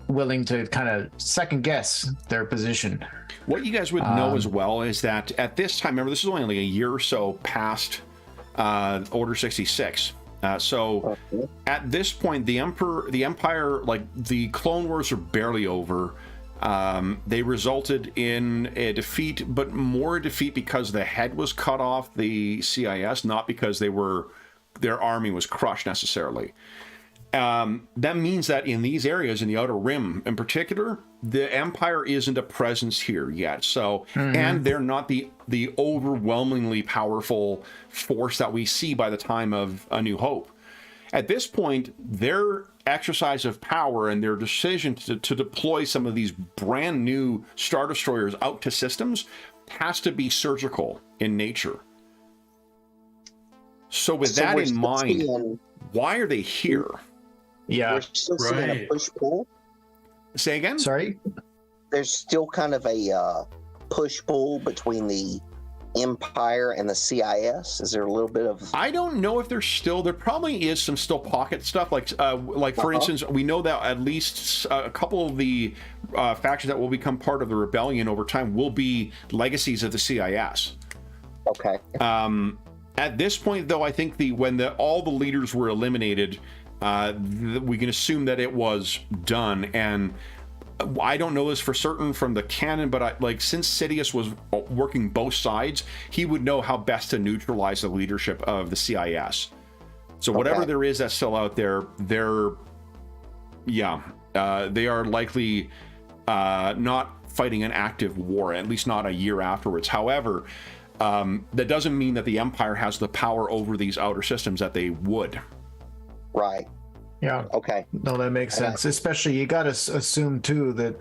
willing to kind of second guess their position. What you guys would know as well is that at this time, remember, this is only like a year or so past Order 66. So at this point, the Empire, like the Clone Wars are barely over. They resulted in a defeat, but more a defeat because the head was cut off the CIS, not because their army was crushed necessarily. That means that in these areas, in the Outer Rim in particular, the Empire isn't a presence here yet. So, and they're not the overwhelmingly powerful force that we see by the time of A New Hope. At this point, their exercise of power and their decision to deploy some of these brand new Star Destroyers out to systems has to be surgical in nature. So with that in mind, why are they here? We're still seeing a push-pull. Say again? Sorry? There's still kind of a push-pull between the Empire and the CIS. Is there a little bit of... I don't know if there probably is some still pocket stuff, like for instance, we know that at least a couple of the factions that will become part of the rebellion over time will be legacies of the CIS. Okay. At this point, though, I think when all the leaders were eliminated, we can assume that it was done. And I don't know this for certain from the canon, but since Sidious was working both sides, he would know how best to neutralize the leadership of the CIS. So whatever there is that's still out there, they are likely not fighting an active war, at least not a year afterwards. However, that doesn't mean that the Empire has the power over these outer systems that they would. Right. Yeah. Okay. No, that makes sense. Especially, you got to assume too that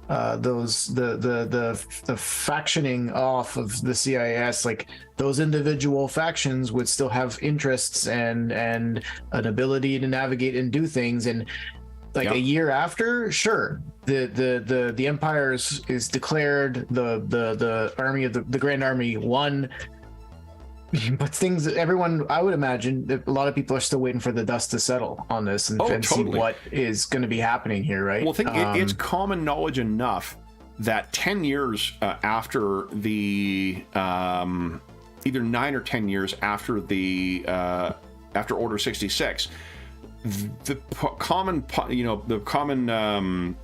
the factioning off of the CIS, like those individual factions, would still have interests and an ability to navigate and do things. And a year after, sure, the Empire is declared, the army of the Grand Army won. But everyone, I would imagine that a lot of people are still waiting for the dust to settle on this and see what is going to be happening here, right? Well, it's common knowledge enough that 10 years after the either 9 or 10 years after the after Order 66, the common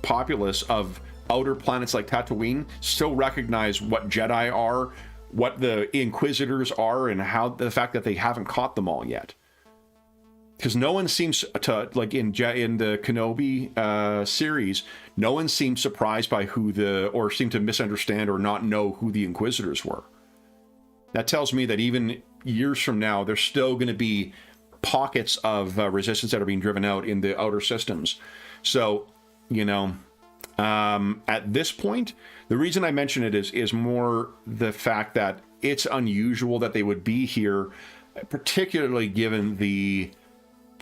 populace of outer planets like Tatooine still recognize what Jedi are, what the Inquisitors are, and how the fact that they haven't caught them all yet. Because no one seems to, like in the Kenobi series, no one seems surprised by or seemed to misunderstand or not know who the Inquisitors were. That tells me that even years from now, there's still going to be pockets of resistance that are being driven out in the outer systems. So, at this point, the reason I mention it is more the fact that it's unusual that they would be here, particularly given the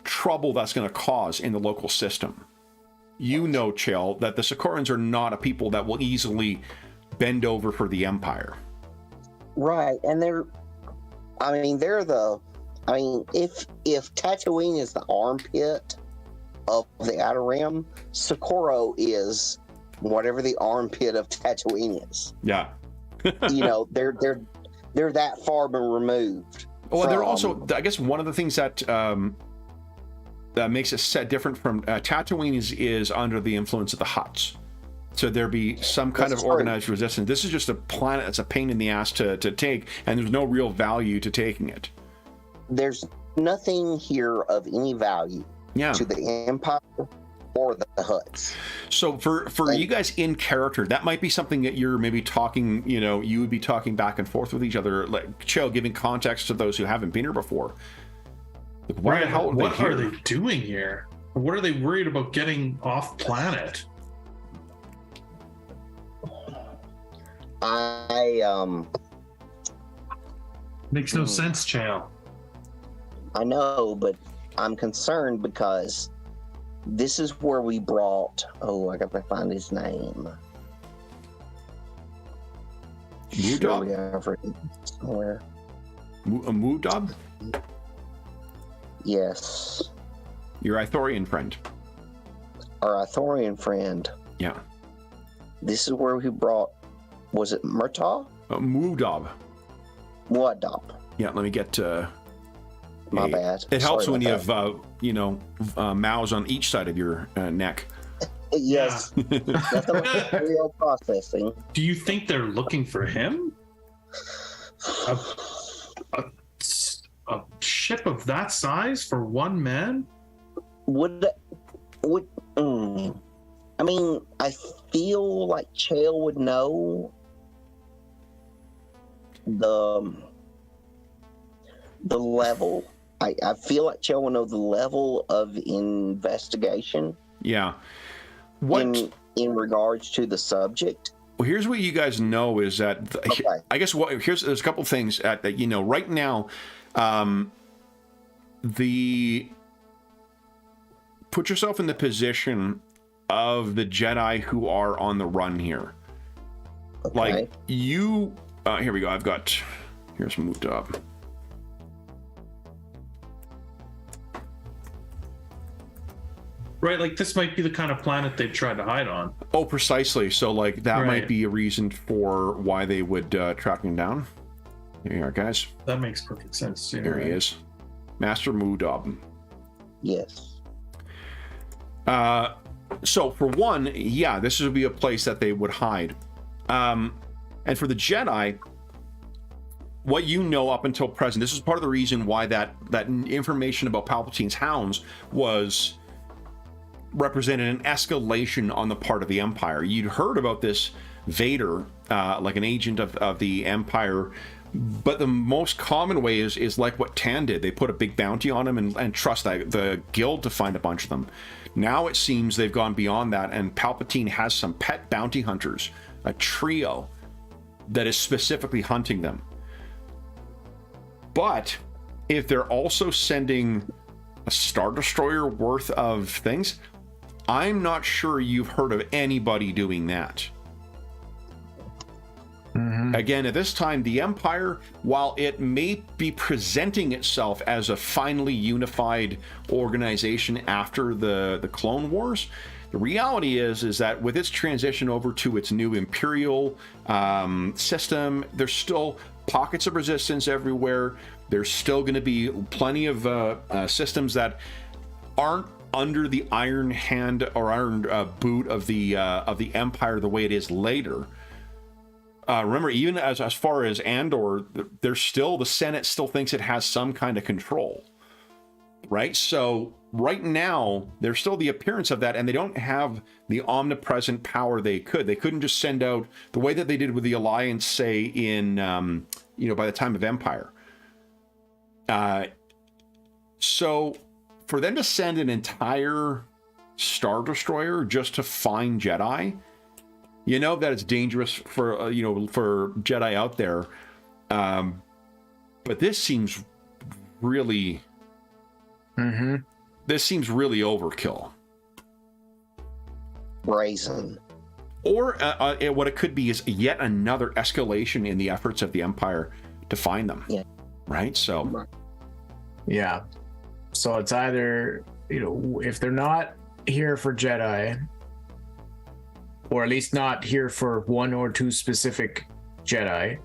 trouble that's going to cause in the local system. Chill, that the Sokorans are not a people that will easily bend over for the Empire. Right, and if Tatooine is the armpit of the Outer Rim, Socorro is whatever the armpit of Tatooine is. Yeah. They're that far been removed. Well, they're also, I guess, one of the things that that makes it set different from Tatooine is under the influence of the Hutts. So there be some kind of organized resistance. This is just a planet that's a pain in the ass to take, and there's no real value to taking it. There's nothing here of any value Yeah. to the Empire or the Hutts. So for you guys in character, that might be something that you're maybe talking, you would be talking back and forth with each other, like Cho, giving context to those who haven't been here before. Like, why the hell what are are they they doing here? What are they worried about getting off planet? Makes no sense, Chow. I know, but I'm concerned because this is where we brought. Oh, I gotta find his name. Sure, we have it somewhere. Moodab? Yes, Your Ithorian friend. our Ithorian friend. Yeah. This is where we brought. Was it Murtaugh? Moodab. Muad'Dib. Yeah, let me get. My bad. It helps Sorry when you about have, mouths on each side of your neck. Yes, definitely real processing. Do you think they're looking for him? A ship of that size for one man? Would I mean, I feel like Chael would know the level. I feel like Chael would know the level of investigation. Yeah. What? In regards to the subject. Well, here's what you guys know is that Okay. I guess there's a couple things that right now. Put yourself in the position of the Jedi who are on the run here. Okay. Like you, here we go. Here's moved up. Right, like this might be the kind of planet they've tried to hide on. Oh, precisely. So like that Right. might be a reason for why they would track him down. Here you are, guys. That makes perfect sense. Yeah, Here he is, Master Moodab. Yes. So for one, yeah, this would be a place that they would hide. And for the Jedi, what you know up until present, this is part of the reason why that information about Palpatine's hounds was represented an escalation on the part of the Empire. You'd heard about this Vader, like an agent of the Empire, but the most common way is like what Tan did. They put a big bounty on him and trust the guild to find a bunch of them. Now it seems they've gone beyond that, and Palpatine has some pet bounty hunters, a trio that is specifically hunting them. But if they're also sending a Star Destroyer worth of things, I'm not sure you've heard of anybody doing that. Again, at this time, the Empire, while it may be presenting itself as a finally unified organization after the Clone Wars, the reality is that with its transition over to its new Imperial system, there's still pockets of resistance everywhere. There's still going to be plenty of systems that aren't under the iron hand or iron boot of the Empire the way it is later. Remember, even as far as Andor, there's still, the Senate still thinks it has some kind of control, right? So right now, there's still the appearance of that, and they don't have the omnipresent power they could. They couldn't just send out the way that they did with the Alliance, say in, by the time of Empire. So for them to send an entire Star Destroyer just to find Jedi, you know that it's dangerous for for Jedi out there, but this seems really, this seems really overkill. Brazen. Or what it could be is yet another escalation in the efforts of the Empire to find them. Yeah. Right. So. Yeah. So it's either if they're not here for Jedi, or at least not here for one or two specific Jedi,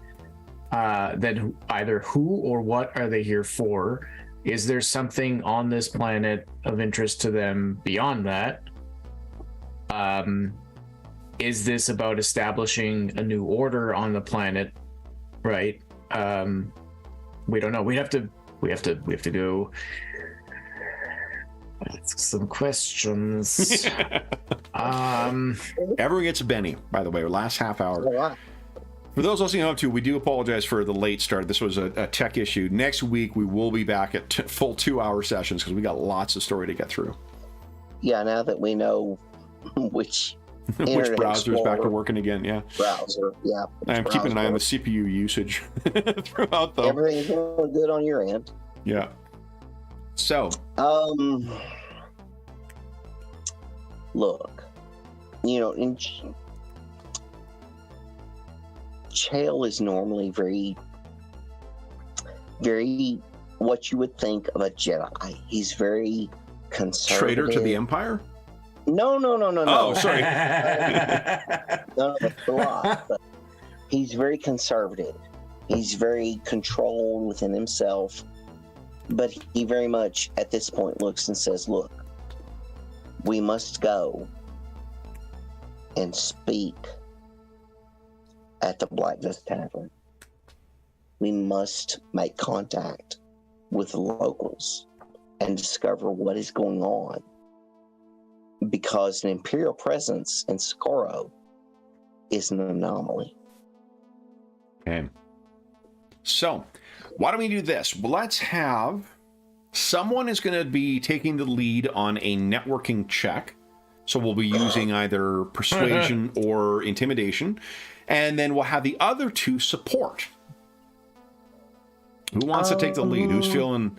then either who or what are they here for? Is there something on this planet of interest to them beyond that? Is this about establishing a new order on the planet? Right. We don't know. We'd have to we have to go ask some questions. Everyone gets a Benny, by the way, last half hour. All right. For those listening up to, we do apologize for the late start. This was a tech issue. Next week, we will be back at full 2-hour sessions because we got lots of story to get through. Yeah, now that we know which Which browser is back to working again, yeah. Browser, yeah. I'm keeping an eye on the CPU usage throughout, though. Everything's going good on your end. Yeah. So. Look, you know, Chael is normally very, very what you would think of a Jedi. He's very conservative. Traitor to the Empire? No. Oh, sorry. No, that's a lot. But he's very conservative. He's very controlled within himself. But he very much, at this point, looks and says, look, we must go and speak at the Black Dust Tavern. We must make contact with the locals and discover what is going on. Because an Imperial presence in Socorro is an anomaly. Okay. So, why don't we do this? Well, let's have someone is going to be taking the lead on a networking check. So we'll be using either persuasion or intimidation. And then we'll have the other two support. Who wants to take the lead? Who's feeling...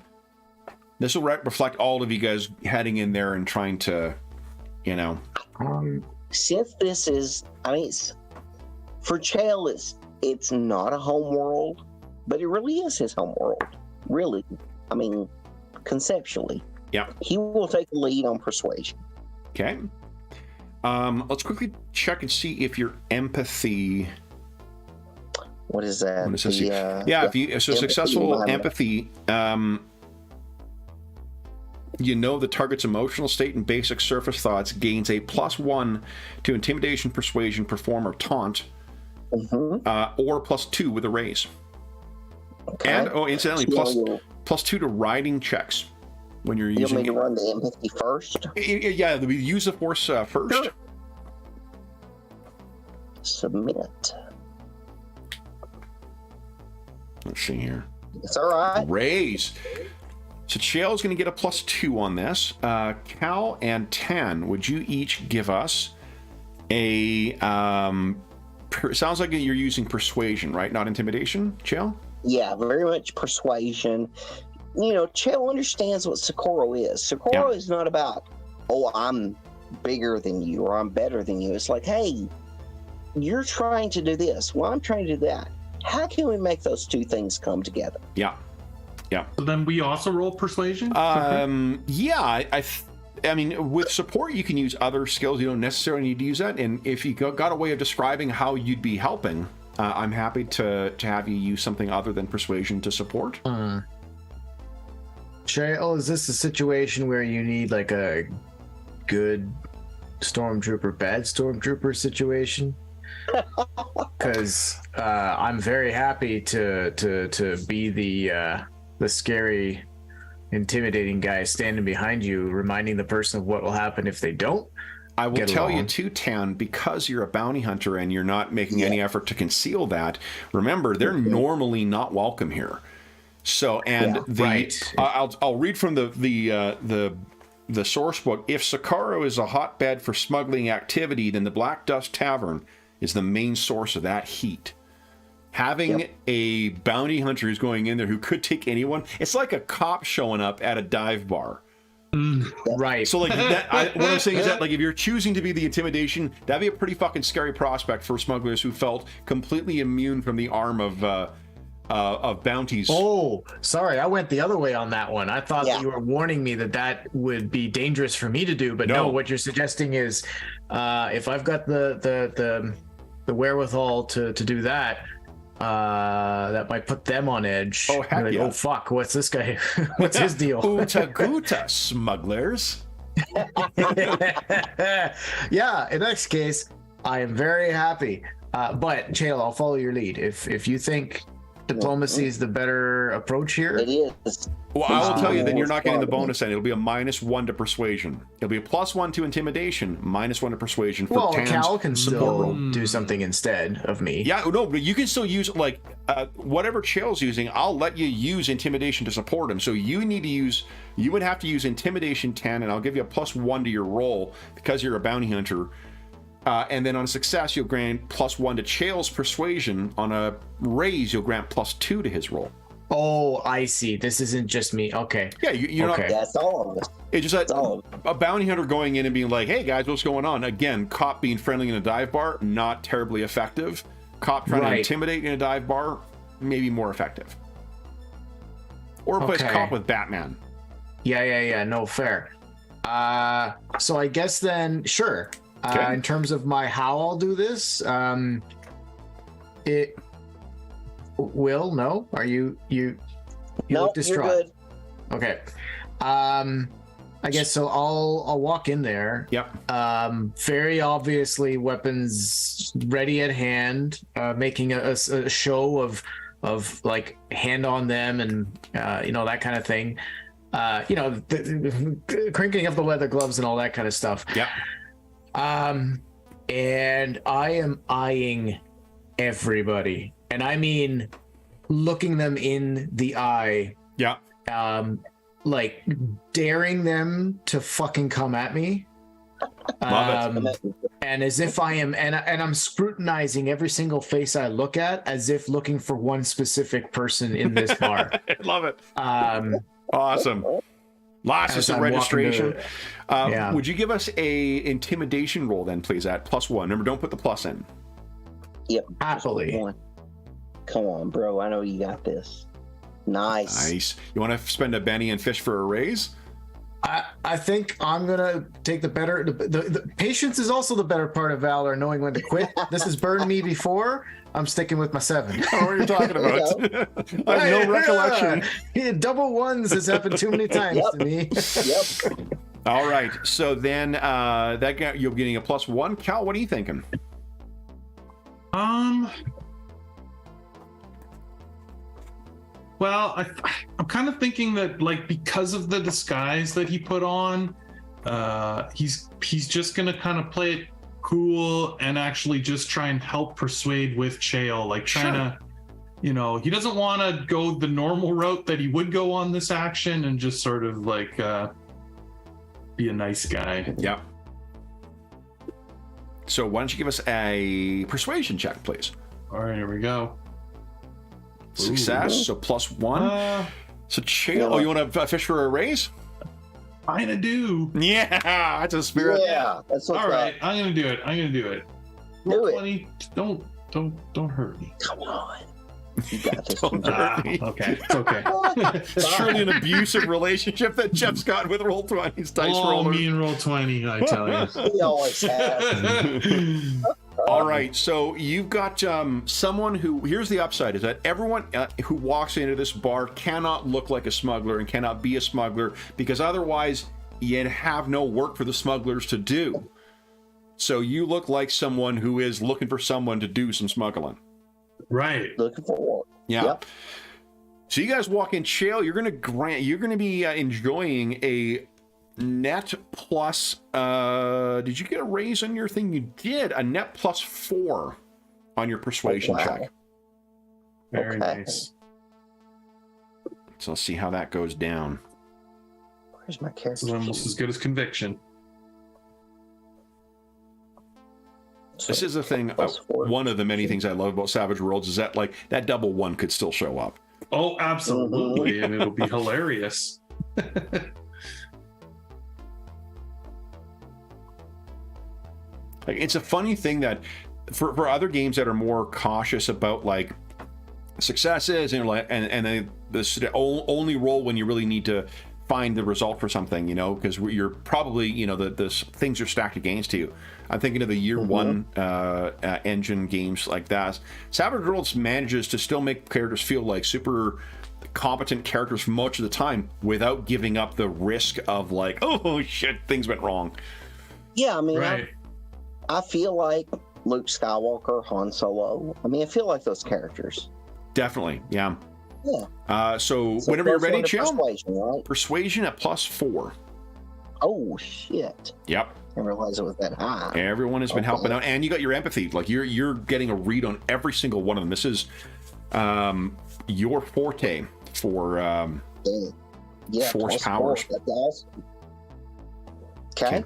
This will reflect all of you guys heading in there and trying to, you know... Since this is... I mean, for Chael, it's not a home world, but it really is his home world. Really. I mean, conceptually. Yeah. He will take the lead on persuasion. Okay. Let's quickly check and see if your empathy... What is that? What is if you successful empathy, you know the target's emotional state and basic surface thoughts gains a +1 to intimidation, persuasion, perform, or taunt, or +2 with a raise. Okay. And incidentally, +2 to riding checks when you're using. You want me to run the empathy first? Yeah, we use the force first. Sure. Submit. Let's see here. It's all right. Raise. So Chael is going to get a +2 on this. Cal and Tan, would you each give us a... sounds like you're using persuasion, right? Not intimidation, Chael? Yeah, very much persuasion. You know, Chael understands what Socorro is. Socorro is not about, oh, I'm bigger than you or I'm better than you. It's like, hey, you're trying to do this. Well, I'm trying to do that. How can we make those two things come together? Yeah. So then we also roll persuasion? Yeah, I mean, with support, you can use other skills. You don't necessarily need to use that. And if you got a way of describing how you'd be helping, I'm happy to have you use something other than persuasion to support. Chael, is this a situation where you need like a good stormtrooper, bad stormtrooper situation? Because I'm very happy to be the scary, intimidating guy standing behind you, reminding the person of what will happen if they don't. I will tell you too, Tan, because you're a bounty hunter and you're not making any effort to conceal that. Remember, they're normally not welcome here. So, and I'll read from the source book. If Socorro is a hotbed for smuggling activity, then the Black Dust Tavern is the main source of that heat. Having a bounty hunter who's going in there who could take anyone, it's like a cop showing up at a dive bar. Right. So, like, what I'm saying is that, like, if you're choosing to be the intimidation, that'd be a pretty fucking scary prospect for smugglers who felt completely immune from the arm of bounties. Oh, sorry, I went the other way on that one. I thought that you were warning me that would be dangerous for me to do, but no, what you're suggesting is if I've got the wherewithal to do that, that might put them on edge. Oh, heck like, yeah. Oh, fuck, what's this guy? What's his deal? Uta Guta, smugglers. Yeah, in that case, I am very happy. But, Chael, I'll follow your lead. If you think diplomacy is the better approach here. It is. Well, I will tell you, then more you're not getting the strong. bonus, and it'll be a -1 to persuasion. It'll be a +1 to intimidation, -1 to persuasion for Well, Tan's Cal can support still role. do something instead of me. Yeah, no, but you can still use whatever Chael's using. I'll let you use intimidation to support him. So you would have to use intimidation 10, and I'll give you a +1 to your roll because you're a bounty hunter. And then on a success, you'll grant +1 to Chael's persuasion. On a raise, you'll grant +2 to his roll. Oh, I see. This isn't just me. Okay. Yeah, you're Okay. not. That's all of us. It's just all a bounty hunter going in and being like, "Hey guys, what's going on?" Again, cop being friendly in a dive bar, not terribly effective. Cop trying to Right. intimidate in a dive bar, maybe more effective. Or replace Okay. cop with Batman. Yeah. No, fair. So I guess then, sure. Okay. In terms of how I'll do this, it will no. Are you No, look you're distraught? good. Okay. I guess so. I'll walk in there. Yep. Very obviously, weapons ready at hand, making a show of like hand on them and that kind of thing. Crinking up the leather gloves and all that kind of stuff. Yep. And I am eyeing everybody, and I mean looking them in the eye, Yeah. like daring them to fucking come at me. Love it. And as if I am, and I'm scrutinizing every single face I look at, as if looking for one specific person in this bar. Love it. Um, Awesome. Last As is the I'm walking registration. to- yeah. Would you give us a intimidation roll then, please, at +1? Remember, don't put the plus in. Yep. happily. Come on, bro. I know you got this. Nice. Nice. You want to spend a Benny and fish for a raise? I think I'm gonna take the better. The patience is also the better part of valor, knowing when to quit. This has burned me before. I'm sticking with my 7. I don't know what you're talking about. I have no recollection. Yeah, double ones has happened too many times Yep. to me. Yep. All right. So then that guy, you're getting a +1. Cal, what are you thinking? Well, I'm kind of thinking that, like, because of the disguise that he put on, he's just gonna kind of play it cool and actually just try and help persuade with Chael, like trying to, he doesn't want to go the normal route that he would go on this action and just sort of like be a nice guy. Yeah. So why don't you give us a persuasion check, please? All right, here we go. Success. Ooh. So +1. So Chael, you want to fish for a raise? Kinda do. Yeah, that's a spirit. Yeah. That's what's All right, up. I'm gonna do it. Do it. 20. Don't hurt me. Come on. You got this. Don't hurt me. Okay, it's okay. It's surely an abusive relationship that Jeff's got with Roll20's dice Oh, rollers. me and roll 20, I tell you. He always has. All right, so you've got someone who, here's the upside, is that everyone who walks into this bar cannot look like a smuggler and cannot be a smuggler, because otherwise you'd have no work for the smugglers to do. So you look like someone who is looking for someone to do some smuggling. Right. Looking for work. Yeah. Yep. So you guys walk in, Chael, you're gonna be enjoying a net plus, did you get a raise on your thing? You did. A net +4 on your persuasion Wow. check. Very Okay. nice. So let's see how that goes down. Where's my This character? is almost as good as conviction. This is the thing, +4. one of the many things I love about Savage Worlds is that, like, that double 1 could still show up. Oh, absolutely. And it'll be hilarious. Like, it's a funny thing that for other games that are more cautious about, like, successes and then this only roll when you really need to find the result for something, because you're probably, the things are stacked against you. I'm thinking of the year one engine games like that. Savage Worlds manages to still make characters feel like super competent characters for much of the time without giving up the risk of, like, oh shit, things went wrong. Yeah, I mean, Right. I feel like Luke Skywalker, Han Solo. I mean, I feel like those characters. Definitely, yeah. Yeah. So So whenever you're plus ready, one to Chill. Persuasion, right? Persuasion at +4. Oh shit! Yep. Didn't realize it was that high. Everyone has been helping out, and you got your empathy. Like you're getting a read on every single one of them. This is your forte for Yeah, force plus powers. 4. That's awesome. Okay.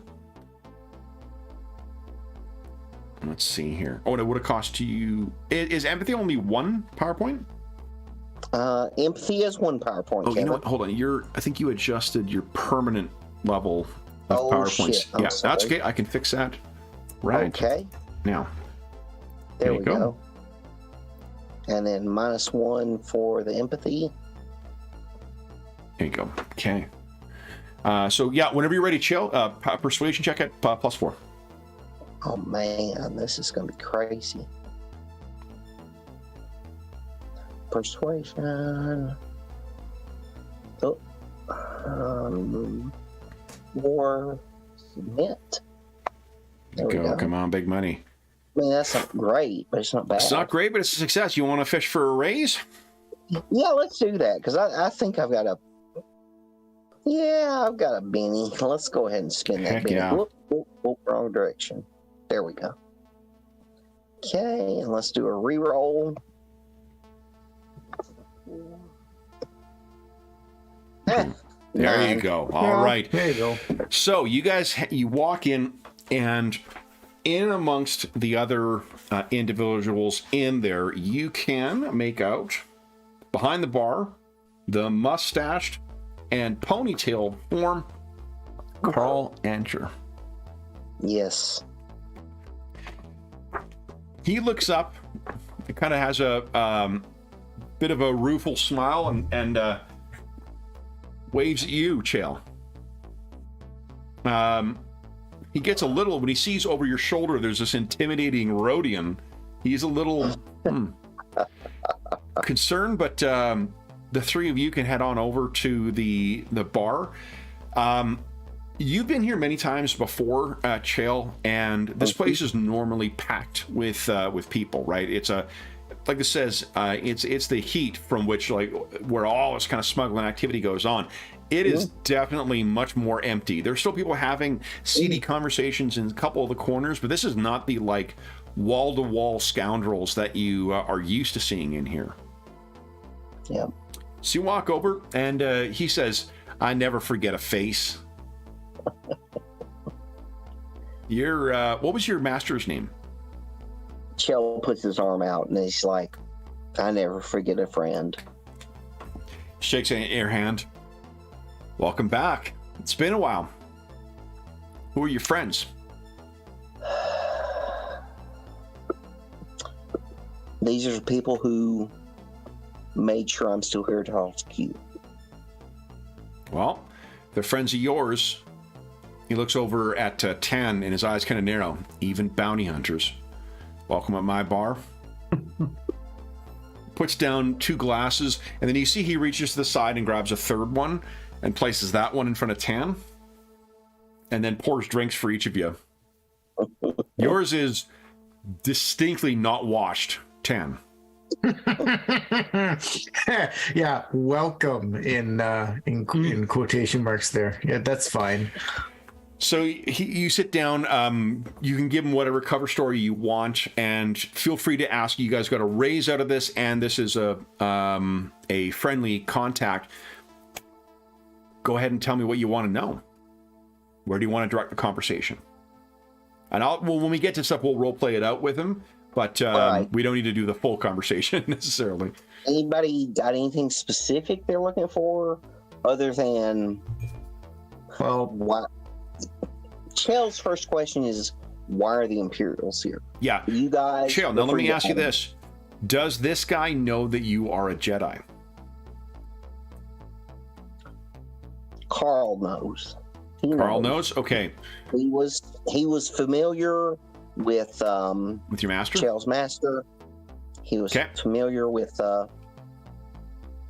Let's see here. Oh, and it would have cost you. Is empathy only 1 power point? Empathy is 1 power point. Oh, you know what? Hold on. I think you adjusted your permanent level of power points. Shit. I'm Yeah, sorry. that's okay. I can fix that right Okay. now. There you we go. go. And then -1 for the empathy. There you go. Okay. So yeah, whenever you're ready, Chill. Persuasion check at +4. Oh man, this is gonna be crazy. Persuasion. Oh. War. Submit. There we Go. go. Come on, big money. I mean, that's not great, but it's not bad. It's not great, but it's a success. You want to fish for a raise? Yeah, let's do that because I think I've got a. Yeah, I've got a beanie. Let's go ahead and spin that Heck beanie. yeah. Whoop, whoop, whoop, wrong direction. There we go. Okay, and let's do a re-roll. There 9. you go. All right. There you go. So you guys, you walk in, and in amongst the other individuals in there, you can make out behind the bar the mustached and ponytailed form Carl Ancher. Yes. He looks up. It kind of has a bit of a rueful smile and waves at you, Chael. He gets a little, when he sees over your shoulder, there's this intimidating Rhodian. He's a little concerned, but the three of you can head on over to the bar. You've been here many times before, Chael, and this place is normally packed with people, right? It's like it says, it's the heat from which, like, where all this kind of smuggling activity goes on. It is definitely much more empty. There's still people having seedy conversations in a couple of the corners, but this is not the like wall-to-wall scoundrels that you are used to seeing in here. Yeah. So you walk over, and he says, "I never forget a face." What was your master's name? Chell puts his arm out and he's like, "I never forget a friend." Shakes your hand. Welcome back. It's been a while. Who are your friends? These are people who made sure I'm still here to talk to you. Well, they're friends of yours. He looks over at Tan, and his eyes kind of narrow. Even bounty hunters. Welcome at my bar. Puts down 2 glasses, and then you see he reaches to the side and grabs a third one and places that one in front of Tan, and then pours drinks for each of you. Yours is distinctly not washed, Tan. Yeah, welcome in quotation marks there. Yeah, that's fine. So you sit down, you can give him whatever cover story you want, and feel free to ask. You guys got a raise out of this, and this is a friendly contact. Go ahead and tell me what you want to know. Where do you want to direct the conversation? And when we get to stuff, we'll role play it out with him, but Right. we don't need to do the full conversation necessarily. Anybody got anything specific they're looking for other than Well, what? Chell's first question is, why are the Imperials here? Yeah. You guys. Chael, now let me ask you this. this. Does this guy know that you are a Jedi? Carl knows. He Carl knows? Okay. He was familiar with With your master? Chell's master. He was Okay. familiar with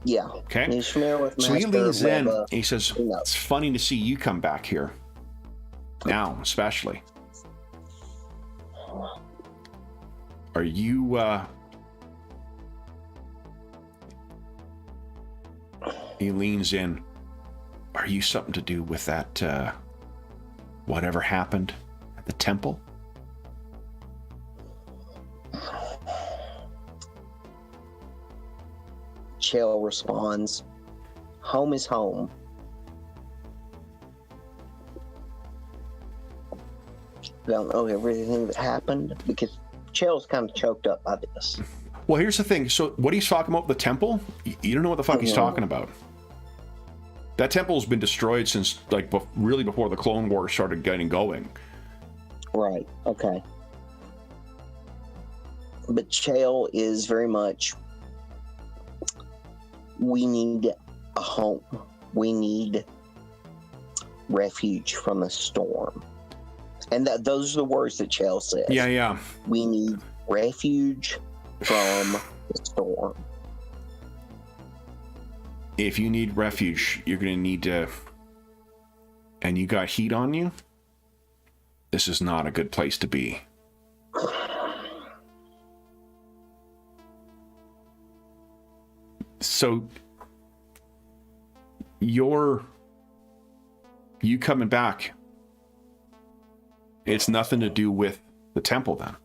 yeah. Okay. He's familiar with So he Master leans in Reva. and he says, He knows. "It's funny to see you come back here. Now, especially. Are you He leans in. Are you something to do with that, whatever happened at the temple? Chell responds, home is home. I don't know everything that happened because Chell's kind of choked up by this. Well, here's the thing. So what he's talking about, the temple, you don't know what the fuck he's talking about. That temple's been destroyed since, like, really before the Clone Wars started getting going. Right, okay. But Chell is very much, we need a home. We need refuge from the storm. And those are the words that Chell says. Yeah. We need refuge from the storm. If you need refuge, you're going to need to... And you got heat on you? This is not a good place to be. So... You coming back, it's nothing to do with the temple then?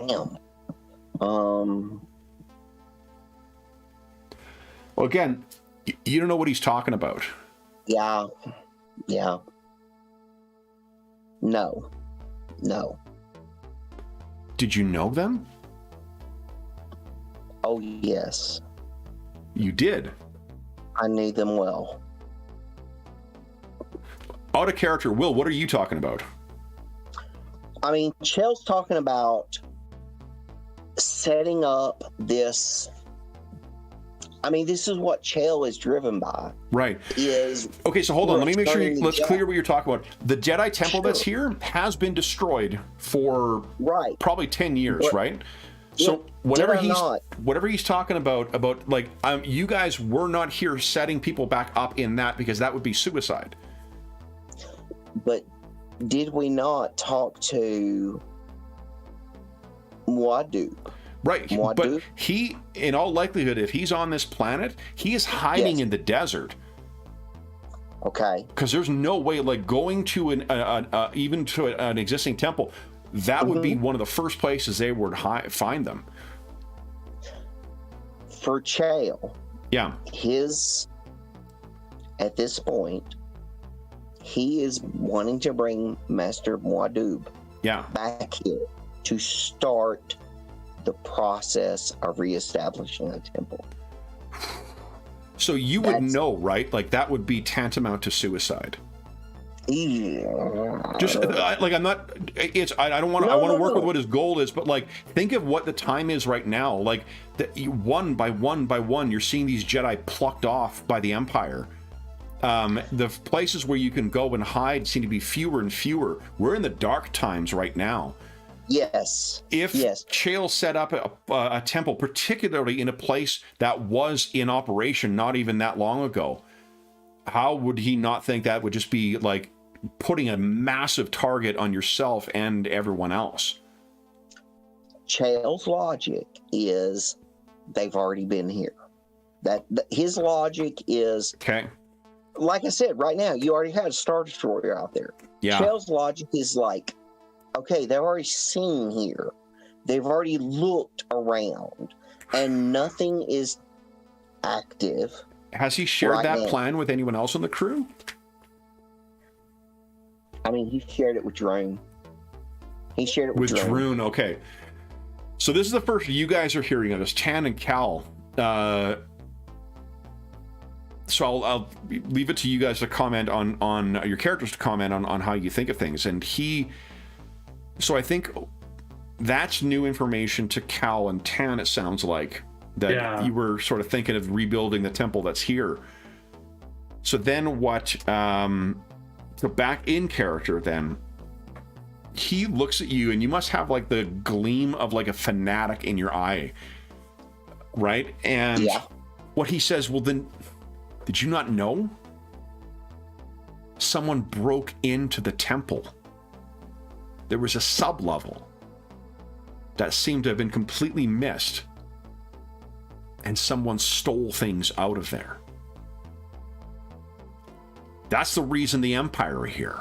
Damn. Well, again, you don't know what he's talking about. Yeah. No. Did you know them? Oh, yes. You did? I knew them well. Out of character, Will, what are you talking about? I mean, Chell's talking about setting up this. I mean, this is what Chell is driven by. Right. Is okay, so hold on. Let me make sure let's Jedi. clear what you're talking about. The Jedi Temple that's here has been destroyed for probably 10 years, right? So whatever he's talking about like you guys were not here setting people back up in that because that would be suicide. But did we not talk to Muad'Dib? Right, but he, in all likelihood, if he's on this planet, he is hiding in the desert. Okay. Because there's no way, like going to even to an existing temple, that would be one of the first places they would find them. For Chell, yeah, at this point, he is wanting to bring Master Muad'Dib back here to start the process of reestablishing a temple. So you would know, right? Like that would be tantamount to suicide. Yeah. Just like I'm not. I don't want to. I want to work with what his goal is, but like think of what the time is right now. Like that, one by one, you're seeing these Jedi plucked off by the Empire. The places where you can go and hide seem to be fewer and fewer. We're in the dark times right now. Yes. If Chale set up a temple, particularly in a place that was in operation not even that long ago, how would he not think that would just be like putting a massive target on yourself and everyone else? Chale's logic is they've already been here. That his logic is like I said, right now you already had a Star Destroyer out there. Yeah. Chale's logic is like, okay, they've already seen here. They've already looked around, and nothing is active. Has he shared that plan with anyone else on the crew? I mean, he shared it with Drone. He shared it with Drone. Okay. So this is the first you guys are hearing of this, Tan and Cal. So I'll leave it to you guys to comment on your characters to comment on how you think of things. And so I think that's new information to Cal and Tan, it sounds like. That you were sort of thinking of rebuilding the temple that's here. So then what, so back in character then, he looks at you and you must have like the gleam of like a fanatic in your eye, right? And what he says, well then, did you not know? Someone broke into the temple. There was a sub-level. that seem to have been completely missed, and someone stole things out of there. That's the reason the Empire are here.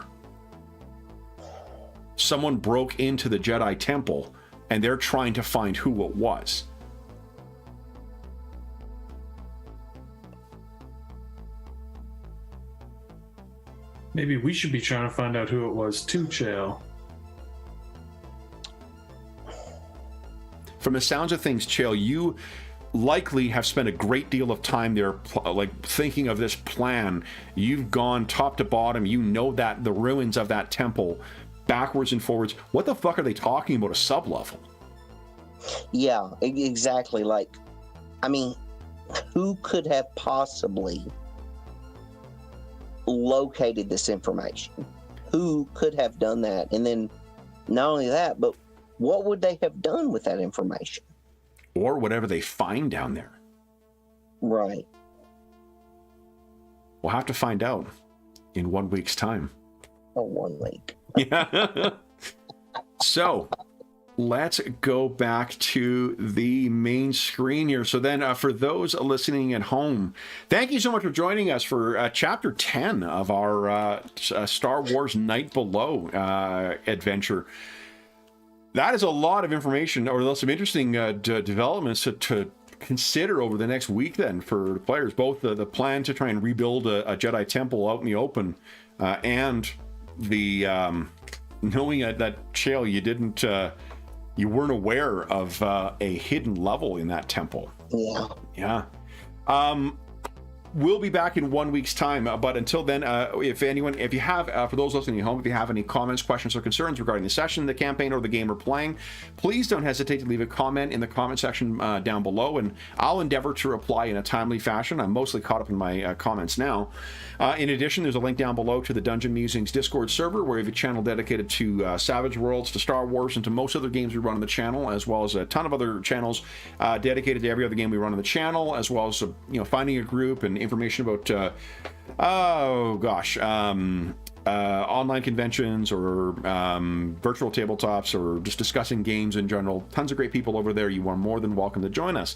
Someone broke into the Jedi Temple, and they're trying to find who it was. Maybe we should be trying to find out who it was too, Chael. From the sounds of things, Chael, you likely have spent a great deal of time there, like thinking of this plan. You've gone top to bottom. You know that the ruins of that temple, backwards and forwards. What the fuck are they talking about a sub-level? Yeah, exactly. Like, I mean, who could have possibly located this information? Who could have done that? And then not only that, but what would they have done with that information? Or whatever they find down there. Right. We'll have to find out in 1 week's time. Oh, 1 week. Yeah. So let's go back to the main screen here. So then for those listening at home, thank you so much for joining us for chapter 10 of our Star Wars Night Below adventure. That is a lot of information, or some interesting developments to consider over the next week then for the players, both the plan to try and rebuild a Jedi temple out in the open and the knowing that, Chael, you weren't aware of a hidden level in that temple. Yeah. We'll be back in 1 week's time, but until then, if you have, for those listening at home, if you have any comments, questions, or concerns regarding the session, the campaign, or the game we're playing, please don't hesitate to leave a comment in the comment section down below, and I'll endeavor to reply in a timely fashion. I'm mostly caught up in my comments now. In addition, there's a link down below to the Dungeon Musings Discord server, where we have a channel dedicated to Savage Worlds, to Star Wars, and to most other games we run on the channel, as well as a ton of other channels dedicated to every other game we run on the channel, as well as finding a group and information about online conventions or virtual tabletops, or just discussing games in general. Tons of great people over there. You are more than welcome to join us.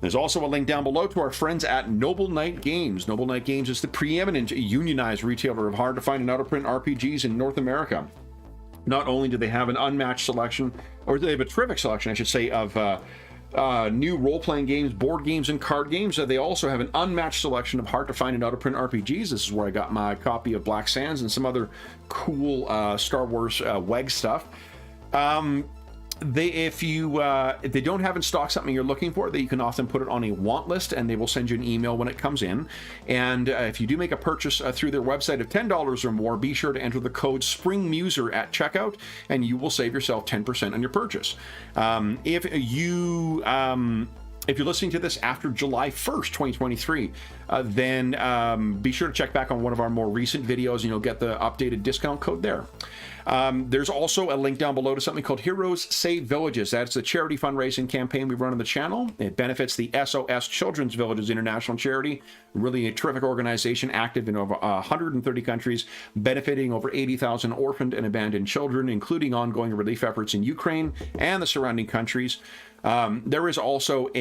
There's also a link down below to our friends at Noble Knight Games. Noble Knight Games is the preeminent unionized retailer of hard-to-find and out-of-print RPGs in North America. Not only do they have an unmatched selection, or they have a terrific selection, I should say, of new role-playing games, board games, and card games, they also have an unmatched selection of hard-to-find and out-of-print RPGs. This is where I got my copy of Black Sands and some other cool Star Wars WEG stuff. If they don't have in stock something you're looking for, that you can often put it on a want list, and they will send you an email when it comes in. And if you do make a purchase through their website of $10 or more, be sure to enter the code SPRINGMUSER at checkout, and you will save yourself 10% on your purchase. If you're listening to this after July 1st, 2023, then be sure to check back on one of our more recent videos, and you'll get the updated discount code there. There's also a link down below to something called Heroes Save Villages. That's the charity fundraising campaign we run on the channel. It benefits the SOS Children's Villages International Charity, really a terrific organization active in over 130 countries, benefiting over 80,000 orphaned and abandoned children, including ongoing relief efforts in Ukraine and the surrounding countries. There is also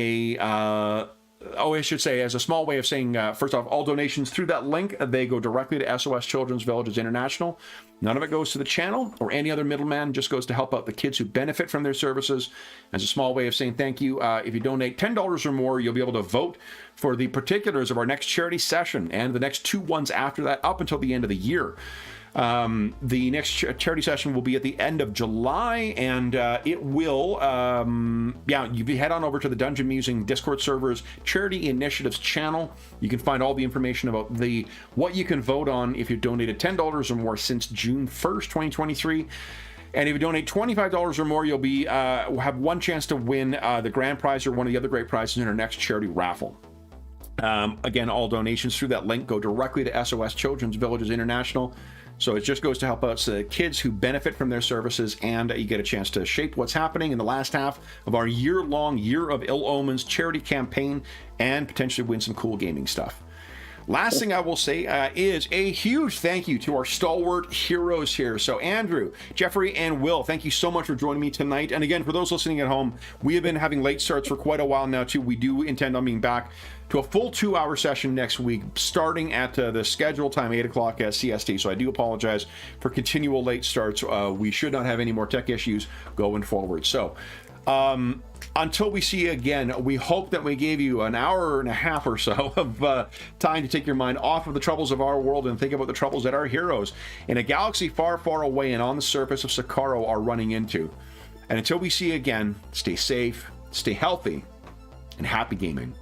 I should say, as a small way of saying, first off, all donations through that link, they go directly to SOS Children's Villages International. None of it goes to the channel or any other middleman, just goes to help out the kids who benefit from their services. As a small way of saying thank you, if you donate $10 or more, you'll be able to vote for the particulars of our next charity session and the next 2 ones after that, up until the end of the year. The next charity session will be at the end of July, and it will, you head on over to the Dungeon Musing Discord server's Charity Initiatives channel. You can find all the information about what you can vote on if you donated $10 or more since June 1st, 2023. And if you donate $25 or more, you'll have one chance to win the grand prize or one of the other great prizes in our next charity raffle. Again, all donations through that link go directly to SOS Children's Villages International. So it just goes to help out kids who benefit from their services, and you get a chance to shape what's happening in the last half of our year-long Year of Ill Omens charity campaign, and potentially win some cool gaming stuff. Last thing I will say is a huge thank you to our stalwart heroes here. So Andrew, Jeffrey, and Will, thank you so much for joining me tonight. And again, for those listening at home, we have been having late starts for quite a while now too. We do intend on being back to a full 2-hour session next week, starting at the scheduled time, 8 o'clock CST. So I do apologize for continual late starts. We should not have any more tech issues going forward. So until we see you again, we hope that we gave you an hour and a half or so of time to take your mind off of the troubles of our world and think about the troubles that our heroes in a galaxy far, far away and on the surface of Sakaro are running into. And until we see you again, stay safe, stay healthy, and happy gaming.